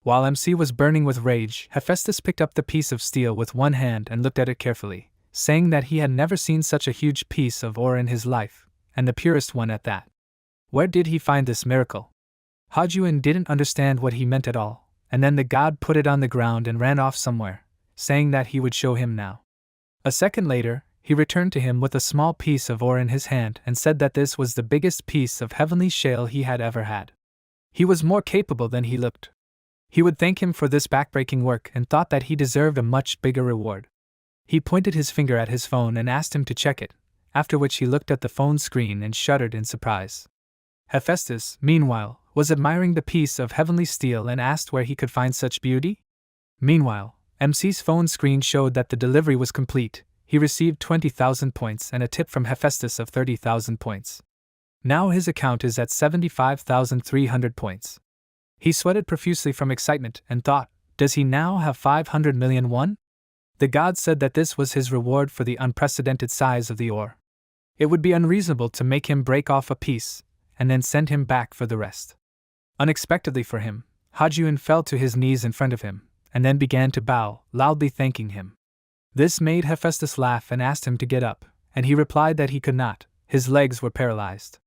[SPEAKER 1] While MC was burning with rage, Hephaestus picked up the piece of steel with one hand and looked at it carefully, saying that he had never seen such a huge piece of ore in his life, and the purest one at that. Where did he find this miracle? Hajuin didn't understand what he meant at all, and then the god put it on the ground and ran off somewhere, saying that he would show him now. A second later, he returned to him with a small piece of ore in his hand and said that this was the biggest piece of heavenly shale he had ever had. He was more capable than he looked. He would thank him for this backbreaking work and thought that he deserved a much bigger reward. He pointed his finger at his phone and asked him to check it, after which he looked at the phone screen and shuddered in surprise. Hephaestus, meanwhile, was admiring the piece of heavenly steel and asked where he could find such beauty. Meanwhile, MC's phone screen showed that the delivery was complete. He received 20,000 points and a tip from Hephaestus of 30,000 points. Now his account is at 75,300 points. He sweated profusely from excitement and thought, does he now have 500 million won? The god said that this was his reward for the unprecedented size of the ore. It would be unreasonable to make him break off a piece, and then send him back for the rest. Unexpectedly for him, Hajuin fell to his knees in front of him, and then began to bow, loudly thanking him. This made Hephaestus laugh and asked him to get up, and he replied that he could not, his legs were paralyzed.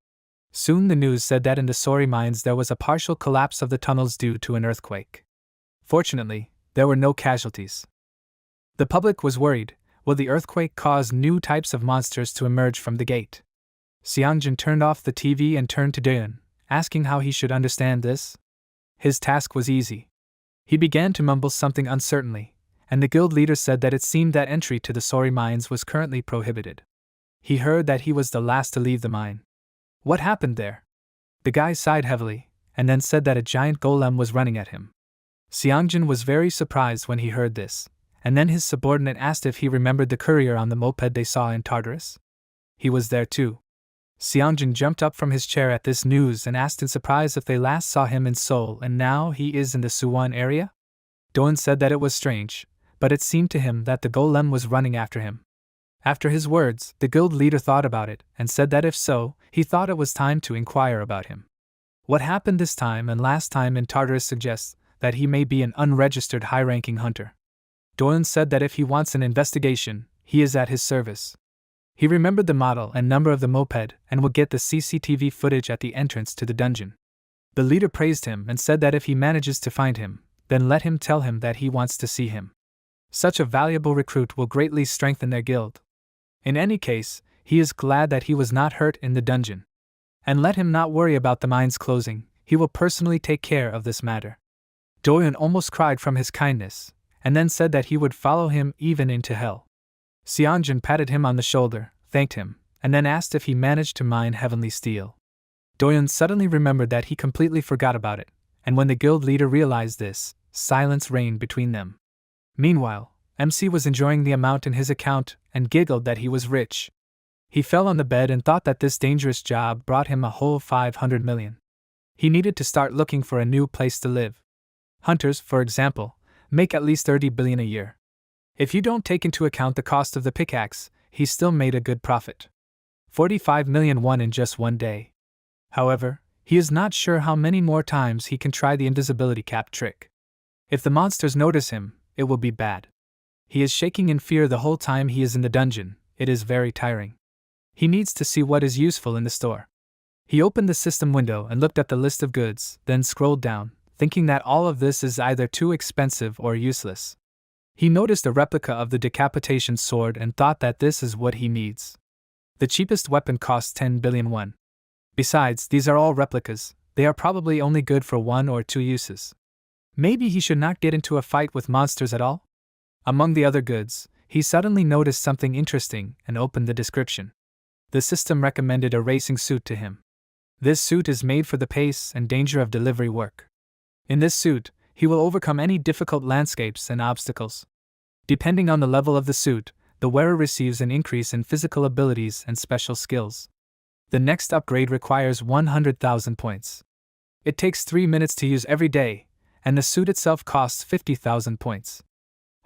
[SPEAKER 1] Soon the news said that in the Sori mines there was a partial collapse of the tunnels due to an earthquake. Fortunately, there were no casualties. The public was worried, will the earthquake cause new types of monsters to emerge from the gate? Seongjin turned off the TV and turned to Daeun, asking how he should understand this. His task was easy. He began to mumble something uncertainly, and the guild leader said that it seemed that entry to the Sori mines was currently prohibited. He heard that he was the last to leave the mine. What happened there? The guy sighed heavily, and then said that a giant golem was running at him. Seongjin was very surprised when he heard this, and then his subordinate asked if he remembered the courier on the moped they saw in Tartarus. He was there too. Seongjin jumped up from his chair at this news and asked in surprise if they last saw him in Seoul and now he is in the Suwon area. Doan said that it was strange, but it seemed to him that the golem was running after him. After his words, the guild leader thought about it and said that if so, he thought it was time to inquire about him. What happened this time and last time in Tartarus suggests that he may be an unregistered high-ranking hunter. Doan said that if he wants an investigation, he is at his service. He remembered the model and number of the moped and would get the CCTV footage at the entrance to the dungeon. The leader praised him and said that if he manages to find him, then let him tell him that he wants to see him. Such a valuable recruit will greatly strengthen their guild. In any case, he is glad that he was not hurt in the dungeon. And let him not worry about the mines closing, he will personally take care of this matter. Doyeon almost cried from his kindness, and then said that he would follow him even into hell. Seongjin patted him on the shoulder, thanked him, and then asked if he managed to mine heavenly steel. Doyeon suddenly remembered that he completely forgot about it, and when the guild leader realized this, silence reigned between them. Meanwhile, MC was enjoying the amount in his account and giggled that he was rich. He fell on the bed and thought that this dangerous job brought him a whole 500 million. He needed to start looking for a new place to live. Hunters, for example, make at least 30 billion a year. If you don't take into account the cost of the pickaxe, he still made a good profit. 45 million won in just one day. However, he is not sure how many more times he can try the invisibility cap trick. If the monsters notice him, it will be bad. He is shaking in fear the whole time he is in the dungeon. It is very tiring. He needs to see what is useful in the store. He opened the system window and looked at the list of goods, then scrolled down, thinking that all of this is either too expensive or useless. He noticed a replica of the decapitation sword and thought that this is what he needs. The cheapest weapon costs 10 billion won. Besides, these are all replicas, they are probably only good for 1 or 2 uses. Maybe he should not get into a fight with monsters at all? Among the other goods, he suddenly noticed something interesting and opened the description. The system recommended a racing suit to him. This suit is made for the pace and danger of delivery work. In this suit, he will overcome any difficult landscapes and obstacles. Depending on the level of the suit, the wearer receives an increase in physical abilities and special skills. The next upgrade requires 100,000 points. It takes 3 minutes to use every day, and the suit itself costs 50,000 points.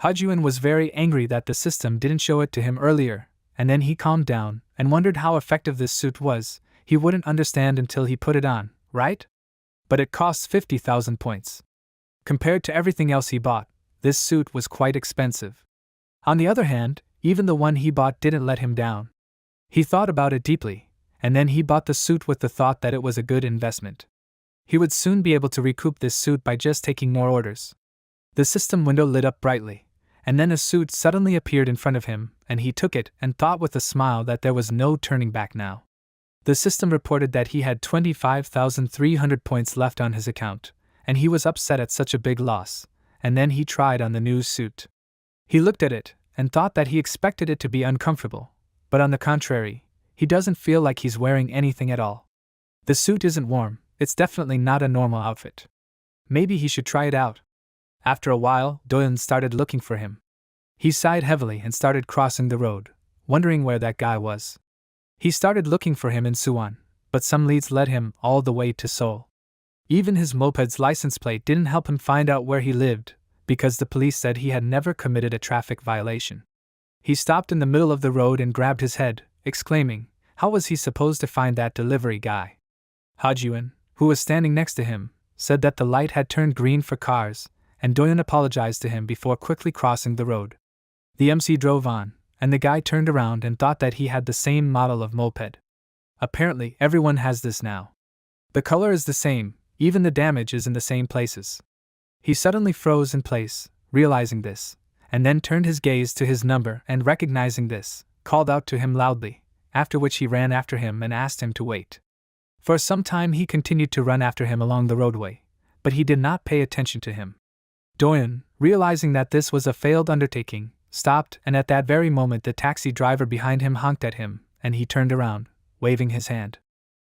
[SPEAKER 1] Hajuan was very angry that the system didn't show it to him earlier, and then he calmed down and wondered how effective this suit was. He wouldn't understand until he put it on, right? But it costs 50,000 points. Compared to everything else he bought, this suit was quite expensive. On the other hand, even the one he bought didn't let him down. He thought about it deeply, and then he bought the suit with the thought that it was a good investment. He would soon be able to recoup this suit by just taking more orders. The system window lit up brightly, and then a suit suddenly appeared in front of him, and he took it and thought with a smile that there was no turning back now. The system reported that he had 25,300 points left on his account, and he was upset at such a big loss, and then he tried on the new suit. He looked at it, and thought that he expected it to be uncomfortable, but on the contrary, he doesn't feel like he's wearing anything at all. The suit isn't warm, it's definitely not a normal outfit. Maybe he should try it out. After a while, Doyeon started looking for him. He sighed heavily and started crossing the road, wondering where that guy was. He started looking for him in Suwon, but some leads led him all the way to Seoul. Even his moped's license plate didn't help him find out where he lived, because the police said he had never committed a traffic violation. He stopped in the middle of the road and grabbed his head, exclaiming, how was he supposed to find that delivery guy? Hajuan, who was standing next to him, said that the light had turned green for cars, and Doyeon apologized to him before quickly crossing the road. The MC drove on, and the guy turned around and thought that he had the same model of moped. Apparently, everyone has this now. The color is the same, even the damage is in the same places. He suddenly froze in place, realizing this, and then turned his gaze to his number and recognizing this, called out to him loudly, after which he ran after him and asked him to wait. For some time he continued to run after him along the roadway, but he did not pay attention to him. Doyon, realizing that this was a failed undertaking, stopped, and at that very moment the taxi driver behind him honked at him, and he turned around, waving his hand.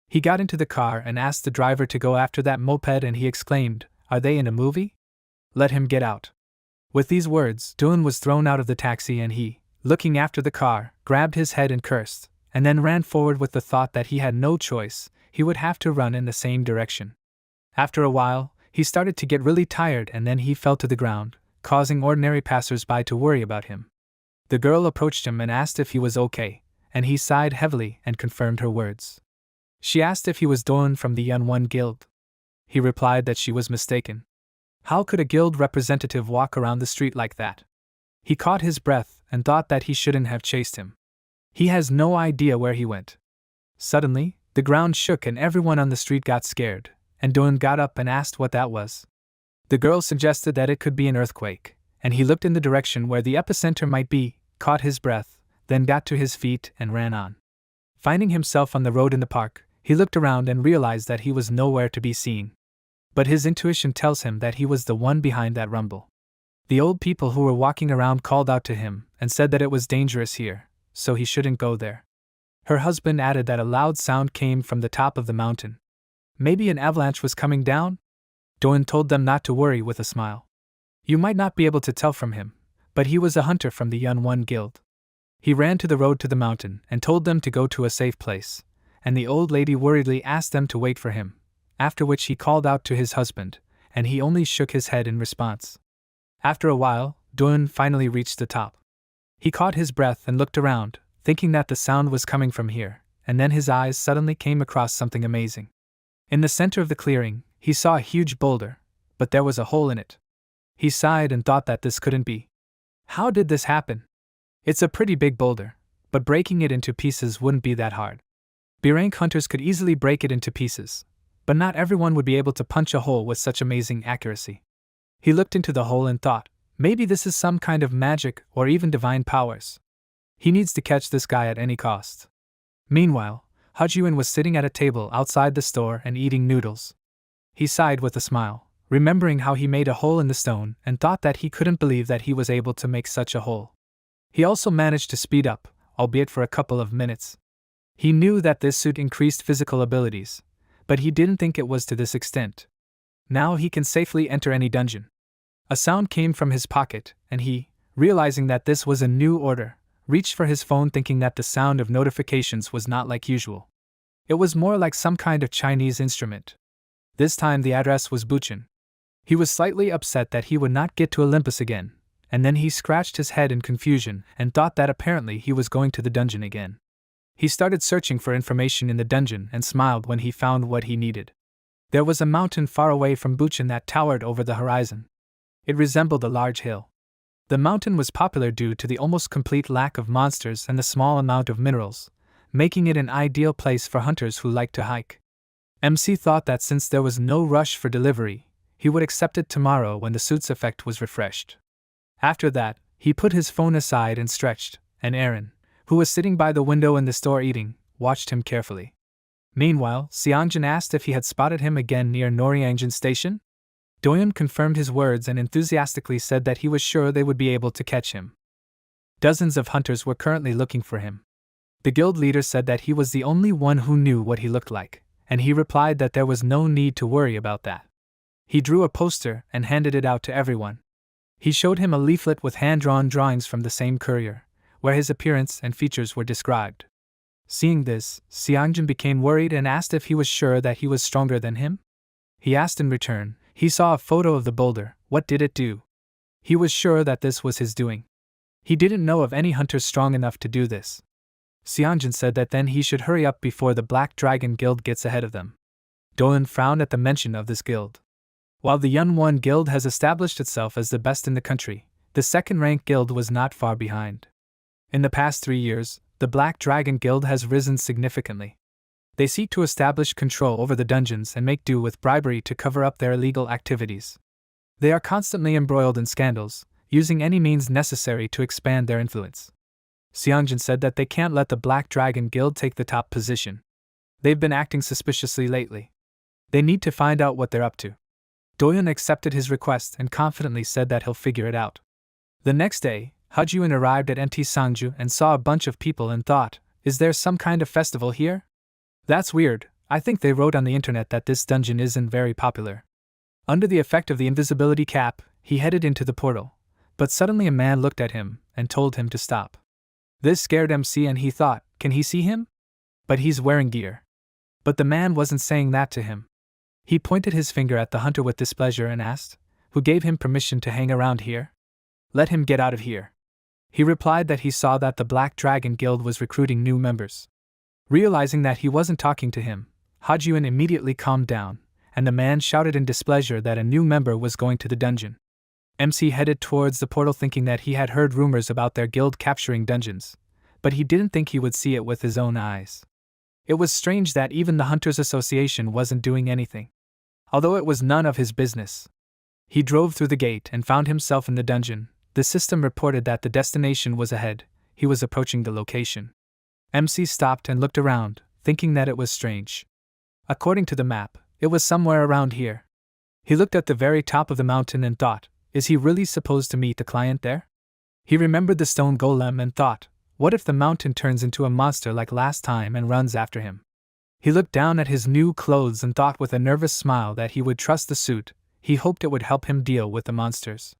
[SPEAKER 1] He got into the car and asked the driver to go after that moped, and he exclaimed, "Are they in a movie? Let him get out." With these words, Doyon was thrown out of the taxi, and he, looking after the car, grabbed his head and cursed, and then ran forward with the thought that he had no choice, he would have to run in the same direction. After a while, he started to get really tired, and then he fell to the ground, causing ordinary passers-by to worry about him. The girl approached him and asked if he was okay, and he sighed heavily and confirmed her words. She asked if he was Doyon from the Yun Guild. He replied that she was mistaken. How could a guild representative walk around the street like that? He caught his breath and thought that he shouldn't have chased him. He has no idea where he went. Suddenly, the ground shook and everyone on the street got scared, and Doyon got up and asked what that was. The girl suggested that it could be an earthquake, and he looked in the direction where the epicenter might be, caught his breath, then got to his feet and ran on. Finding himself on the road in the park, he looked around and realized that he was nowhere to be seen. But his intuition tells him that he was the one behind that rumble. The old people who were walking around called out to him and said that it was dangerous here, so he shouldn't go there. Her husband added that a loud sound came from the top of the mountain. Maybe an avalanche was coming down? Doyon told them not to worry with a smile. You might not be able to tell from him, but he was a hunter from the Yun Guild. He ran to the road to the mountain and told them to go to a safe place, and the old lady worriedly asked them to wait for him, after which he called out to his husband, and he only shook his head in response. After a while, Doyon finally reached the top. He caught his breath and looked around, thinking that the sound was coming from here, and then his eyes suddenly came across something amazing. In the center of the clearing, he saw a huge boulder, but there was a hole in it. He sighed and thought that this couldn't be. How did this happen? It's a pretty big boulder, but breaking it into pieces wouldn't be that hard. B-rank hunters could easily break it into pieces, but not everyone would be able to punch a hole with such amazing accuracy. He looked into the hole and thought, maybe this is some kind of magic or even divine powers. He needs to catch this guy at any cost. Meanwhile, Hajun was sitting at a table outside the store and eating noodles. He sighed with a smile, remembering how he made a hole in the stone, and thought that he couldn't believe that he was able to make such a hole. He also managed to speed up, albeit for a couple of minutes. He knew that this suit increased physical abilities, but he didn't think it was to this extent. Now he can safely enter any dungeon. A sound came from his pocket, and he, realizing that this was a new order, reached for his phone thinking that the sound of notifications was not like usual. It was more like some kind of Chinese instrument. This time the address was Buchan. He was slightly upset that he would not get to Olympus again, and then he scratched his head in confusion and thought that apparently he was going to the dungeon again. He started searching for information in the dungeon and smiled when he found what he needed. There was a mountain far away from Buchan that towered over the horizon. It resembled a large hill. The mountain was popular due to the almost complete lack of monsters and the small amount of minerals, making it an ideal place for hunters who like to hike. MC thought that since there was no rush for delivery, he would accept it tomorrow when the suit's effect was refreshed. After that, he put his phone aside and stretched, and Aaron, who was sitting by the window in the store eating, watched him carefully. Meanwhile, Seongjin asked if he had spotted him again near Noryangjin Station. Doyon confirmed his words and enthusiastically said that he was sure they would be able to catch him. Dozens of hunters were currently looking for him. The guild leader said that he was the only one who knew what he looked like, and he replied that there was no need to worry about that. He drew a poster and handed it out to everyone. He showed him a leaflet with hand-drawn drawings from the same courier, where his appearance and features were described. Seeing this, Seongjin became worried and asked if he was sure that he was stronger than him. He asked in return. He saw a photo of the boulder. What did it do? He was sure that this was his doing. He didn't know of any hunters strong enough to do this. Seongjin said that then he should hurry up before the Black Dragon Guild gets ahead of them. Doyon frowned at the mention of this guild. While the Yun Guild has established itself as the best in the country, the second-rank guild was not far behind. In the past 3 years, the Black Dragon Guild has risen significantly. They seek to establish control over the dungeons and make do with bribery to cover up their illegal activities. They are constantly embroiled in scandals, using any means necessary to expand their influence. Seongjin said that they can't let the Black Dragon Guild take the top position. They've been acting suspiciously lately. They need to find out what they're up to. Doyun accepted his request and confidently said that he'll figure it out. The next day, Hajuin arrived at MT Sangju and saw a bunch of people and thought, is there some kind of festival here? That's weird, I think they wrote on the internet that this dungeon isn't very popular. Under the effect of the invisibility cap, he headed into the portal, but suddenly a man looked at him and told him to stop. This scared MC and he thought, can he see him? But he's wearing gear. But the man wasn't saying that to him. He pointed his finger at the hunter with displeasure and asked, who gave him permission to hang around here? Let him get out of here. He replied that he saw that the Black Dragon Guild was recruiting new members. Realizing that he wasn't talking to him, Hajuin immediately calmed down, and the man shouted in displeasure that a new member was going to the dungeon. MC headed towards the portal thinking that he had heard rumors about their guild capturing dungeons, but he didn't think he would see it with his own eyes. It was strange that even the Hunters Association wasn't doing anything, although it was none of his business. He drove through the gate and found himself in the dungeon. The system reported that the destination was ahead. He was approaching the location. MC stopped and looked around, thinking that it was strange. According to the map, it was somewhere around here. He looked at the very top of the mountain and thought, is he really supposed to meet the client there? He remembered the stone golem and thought, what if the mountain turns into a monster like last time and runs after him? He looked down at his new clothes and thought with a nervous smile that he would trust the suit. He hoped it would help him deal with the monsters.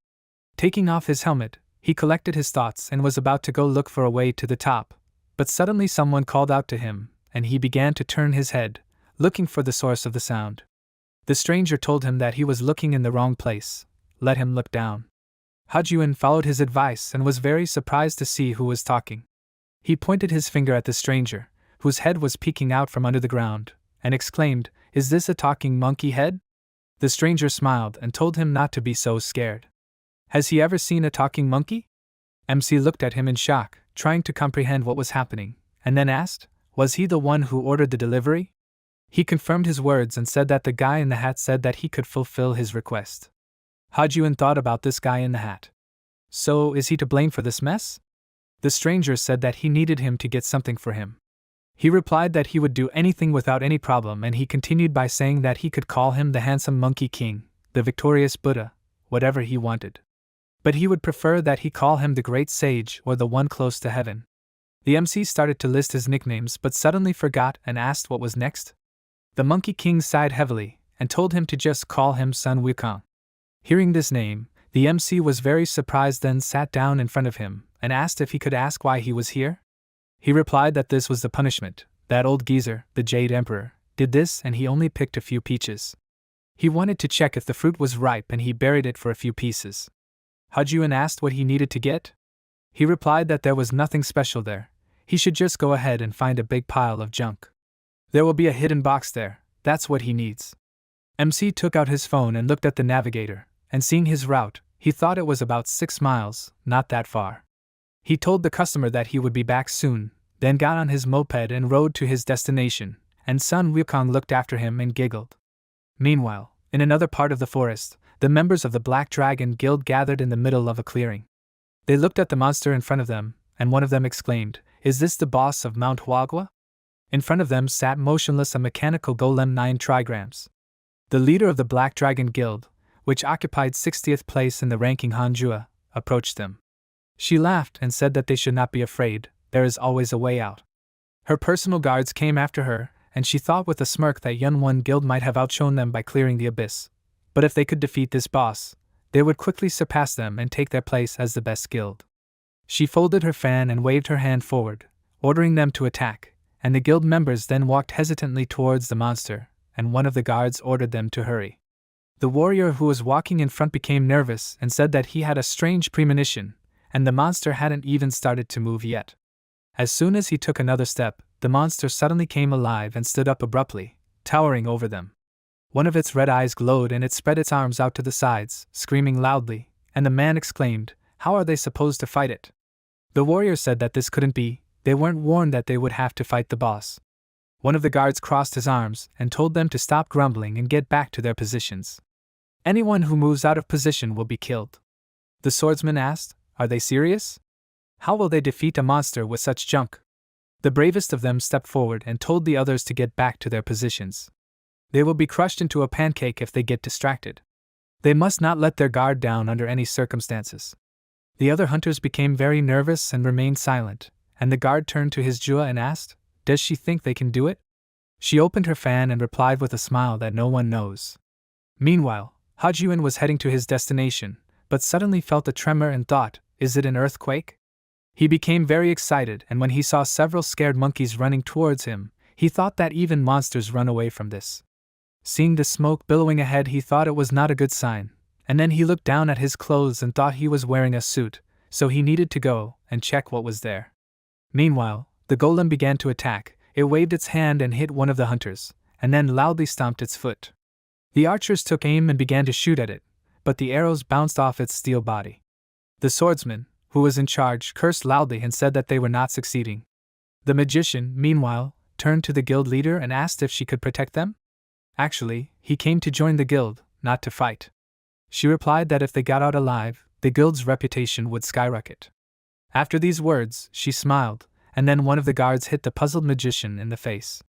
[SPEAKER 1] Taking off his helmet, he collected his thoughts and was about to go look for a way to the top, but suddenly someone called out to him, and he began to turn his head, looking for the source of the sound. The stranger told him that he was looking in the wrong place. Let him look down. Hajuin followed his advice and was very surprised to see who was talking. He pointed his finger at the stranger, whose head was peeking out from under the ground, and exclaimed, is this a talking monkey head? The stranger smiled and told him not to be so scared. Has he ever seen a talking monkey? MC looked at him in shock, trying to comprehend what was happening, and then asked, was he the one who ordered the delivery? He confirmed his words and said that the guy in the hat said that he could fulfill his request. Hajuin thought about this guy in the hat. So, is he to blame for this mess? The stranger said that he needed him to get something for him. He replied that he would do anything without any problem, and he continued by saying that he could call him the handsome monkey king, the victorious Buddha, whatever he wanted. But he would prefer that he call him the great sage or the one close to heaven. The MC started to list his nicknames but suddenly forgot and asked what was next. The Monkey King sighed heavily and told him to just call him Sun Wukong. Hearing this name, the MC was very surprised, then sat down in front of him and asked if he could ask why he was here. He replied that this was the punishment. That old geezer, the Jade Emperor, did this and he only picked a few peaches. He wanted to check if the fruit was ripe and he buried it for a few pieces. Hajuin asked what he needed to get. He replied that there was nothing special there. He should just go ahead and find a big pile of junk. There will be a hidden box there, that's what he needs. MC took out his phone and looked at the navigator, and seeing his route, he thought it was about 6 miles, not that far. He told the customer that he would be back soon, then got on his moped and rode to his destination, and Sun Wukong looked after him and giggled. Meanwhile, in another part of the forest, the members of the Black Dragon Guild gathered in the middle of a clearing. They looked at the monster in front of them, and one of them exclaimed, is this the boss of Mount Huagua? In front of them sat motionless a mechanical golem 9 trigrams. The leader of the Black Dragon Guild, which occupied 60th place in the ranking Hanjua, approached them. She laughed and said that they should not be afraid, there is always a way out. Her personal guards came after her, and she thought with a smirk that Yunwan Guild might have outshone them by clearing the abyss. But if they could defeat this boss, they would quickly surpass them and take their place as the best guild. She folded her fan and waved her hand forward, ordering them to attack, and the guild members then walked hesitantly towards the monster, and one of the guards ordered them to hurry. The warrior who was walking in front became nervous and said that he had a strange premonition, and the monster hadn't even started to move yet. As soon as he took another step, the monster suddenly came alive and stood up abruptly, towering over them. One of its red eyes glowed and it spread its arms out to the sides, screaming loudly, and the man exclaimed, how are they supposed to fight it? The warrior said that this couldn't be, they weren't warned that they would have to fight the boss. One of the guards crossed his arms and told them to stop grumbling and get back to their positions. Anyone who moves out of position will be killed. The swordsman asked, are they serious? How will they defeat a monster with such junk? The bravest of them stepped forward and told the others to get back to their positions. They will be crushed into a pancake if they get distracted. They must not let their guard down under any circumstances. The other hunters became very nervous and remained silent, and the guard turned to his Jua and asked, "Does she think they can do it?" She opened her fan and replied with a smile that no one knows. Meanwhile, Hajuin was heading to his destination, but suddenly felt a tremor and thought, "Is it an earthquake?" He became very excited, and when he saw several scared monkeys running towards him, he thought that even monsters run away from this. Seeing the smoke billowing ahead, he thought it was not a good sign, and then he looked down at his clothes and thought he was wearing a suit, so he needed to go and check what was there. Meanwhile, the golem began to attack. It waved its hand and hit one of the hunters, and then loudly stomped its foot. The archers took aim and began to shoot at it, but the arrows bounced off its steel body. The swordsman, who was in charge, cursed loudly and said that they were not succeeding. The magician, meanwhile, turned to the guild leader and asked if she could protect them. Actually, he came to join the guild, not to fight. She replied that if they got out alive, the guild's reputation would skyrocket. After these words, she smiled, and then one of the guards hit the puzzled magician in the face.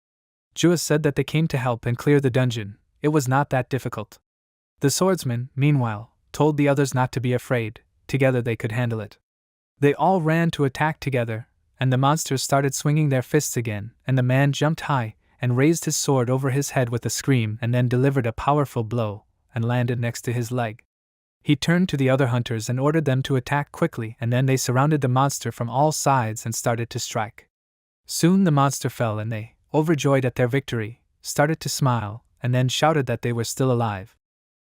[SPEAKER 1] Jua said that they came to help and clear the dungeon. It was not that difficult. The swordsman, meanwhile, told the others not to be afraid. Together they could handle it. They all ran to attack together, and the monsters started swinging their fists again, and the man jumped high and raised his sword over his head with a scream and then delivered a powerful blow and landed next to his leg. He turned to the other hunters and ordered them to attack quickly, and then they surrounded the monster from all sides and started to strike. Soon the monster fell, and they, overjoyed at their victory, started to smile and then shouted that they were still alive.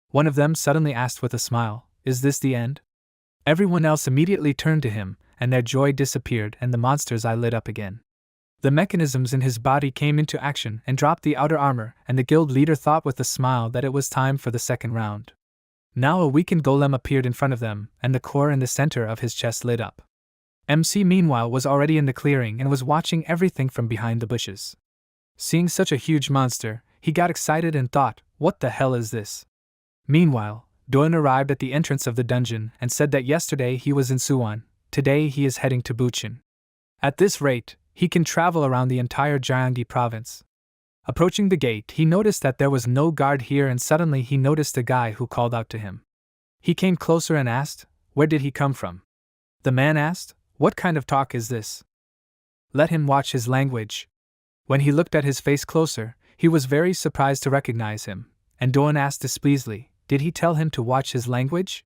[SPEAKER 1] One of them suddenly asked with a smile, "Is this the end?" Everyone else immediately turned to him, and their joy disappeared and the monster's eye lit up again. The mechanisms in his body came into action and dropped the outer armor, and the guild leader thought with a smile that it was time for the second round. Now a weakened golem appeared in front of them, and the core in the center of his chest lit up. MC meanwhile was already in the clearing and was watching everything from behind the bushes. Seeing such a huge monster, he got excited and thought, "What the hell is this?" Meanwhile, Doan arrived at the entrance of the dungeon and said that yesterday he was in Suwon, today he is heading to Buchin. At this rate, he can travel around the entire Gyeonggi province. Approaching the gate, he noticed that there was no guard here, and suddenly he noticed a guy who called out to him. He came closer and asked, "Where did he come from?" The man asked, "What kind of talk is this? Let him watch his language." When he looked at his face closer, he was very surprised to recognize him, and Doan asked displeasantly, "Did he tell him to watch his language?"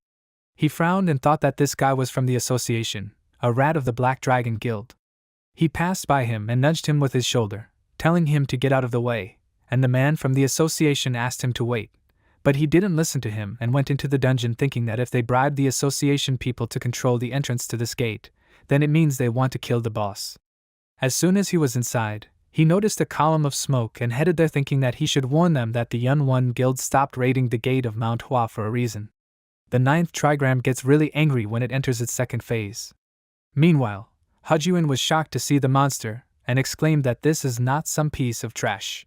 [SPEAKER 1] He frowned and thought that this guy was from the association, a rat of the Black Dragon Guild. He passed by him and nudged him with his shoulder, telling him to get out of the way, and the man from the association asked him to wait, but he didn't listen to him and went into the dungeon thinking that if they bribed the association people to control the entrance to this gate, then it means they want to kill the boss. As soon as he was inside, he noticed a column of smoke and headed there thinking that he should warn them that the Yunwon Guild stopped raiding the gate of Manhua for a reason. The 9th trigram gets really angry when it enters its second phase. Meanwhile, Hajuin was shocked to see the monster, and exclaimed that this is not some piece of trash.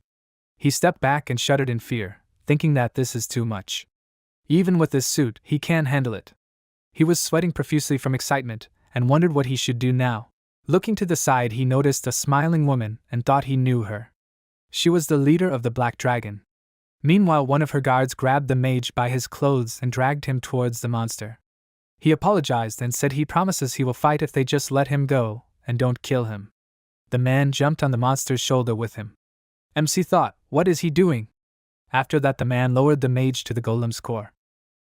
[SPEAKER 1] He stepped back and shuddered in fear, thinking that this is too much. Even with this suit, he can't handle it. He was sweating profusely from excitement, and wondered what he should do now. Looking to the side, he noticed a smiling woman and thought he knew her. She was the leader of the Black Dragon. Meanwhile, one of her guards grabbed the mage by his clothes and dragged him towards the monster. He apologized and said he promises he will fight if they just let him go and don't kill him. The man jumped on the monster's shoulder with him. MC thought, "What is he doing?" After that, the man lowered the mage to the golem's core.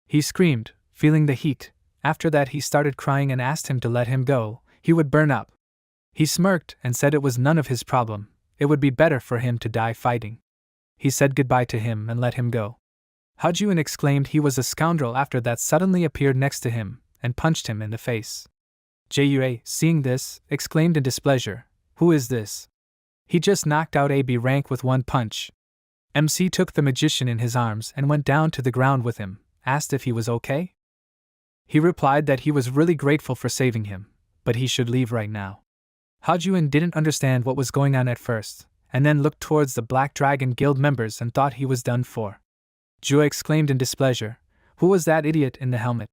[SPEAKER 1] He screamed, feeling the heat. After that, he started crying and asked him to let him go, he would burn up. He smirked and said it was none of his problem, it would be better for him to die fighting. He said goodbye to him and let him go. Hajuin exclaimed he was a scoundrel after that suddenly appeared next to him and punched him in the face. Jue, seeing this, exclaimed in displeasure, "Who is this? He just knocked out AB rank with one punch." MC took the magician in his arms and went down to the ground with him, asked if he was okay. He replied that he was really grateful for saving him, but he should leave right now. Hajuin didn't understand what was going on at first, and then looked towards the Black Dragon Guild members and thought he was done for. Jue exclaimed in displeasure, "Who was that idiot in the helmet?"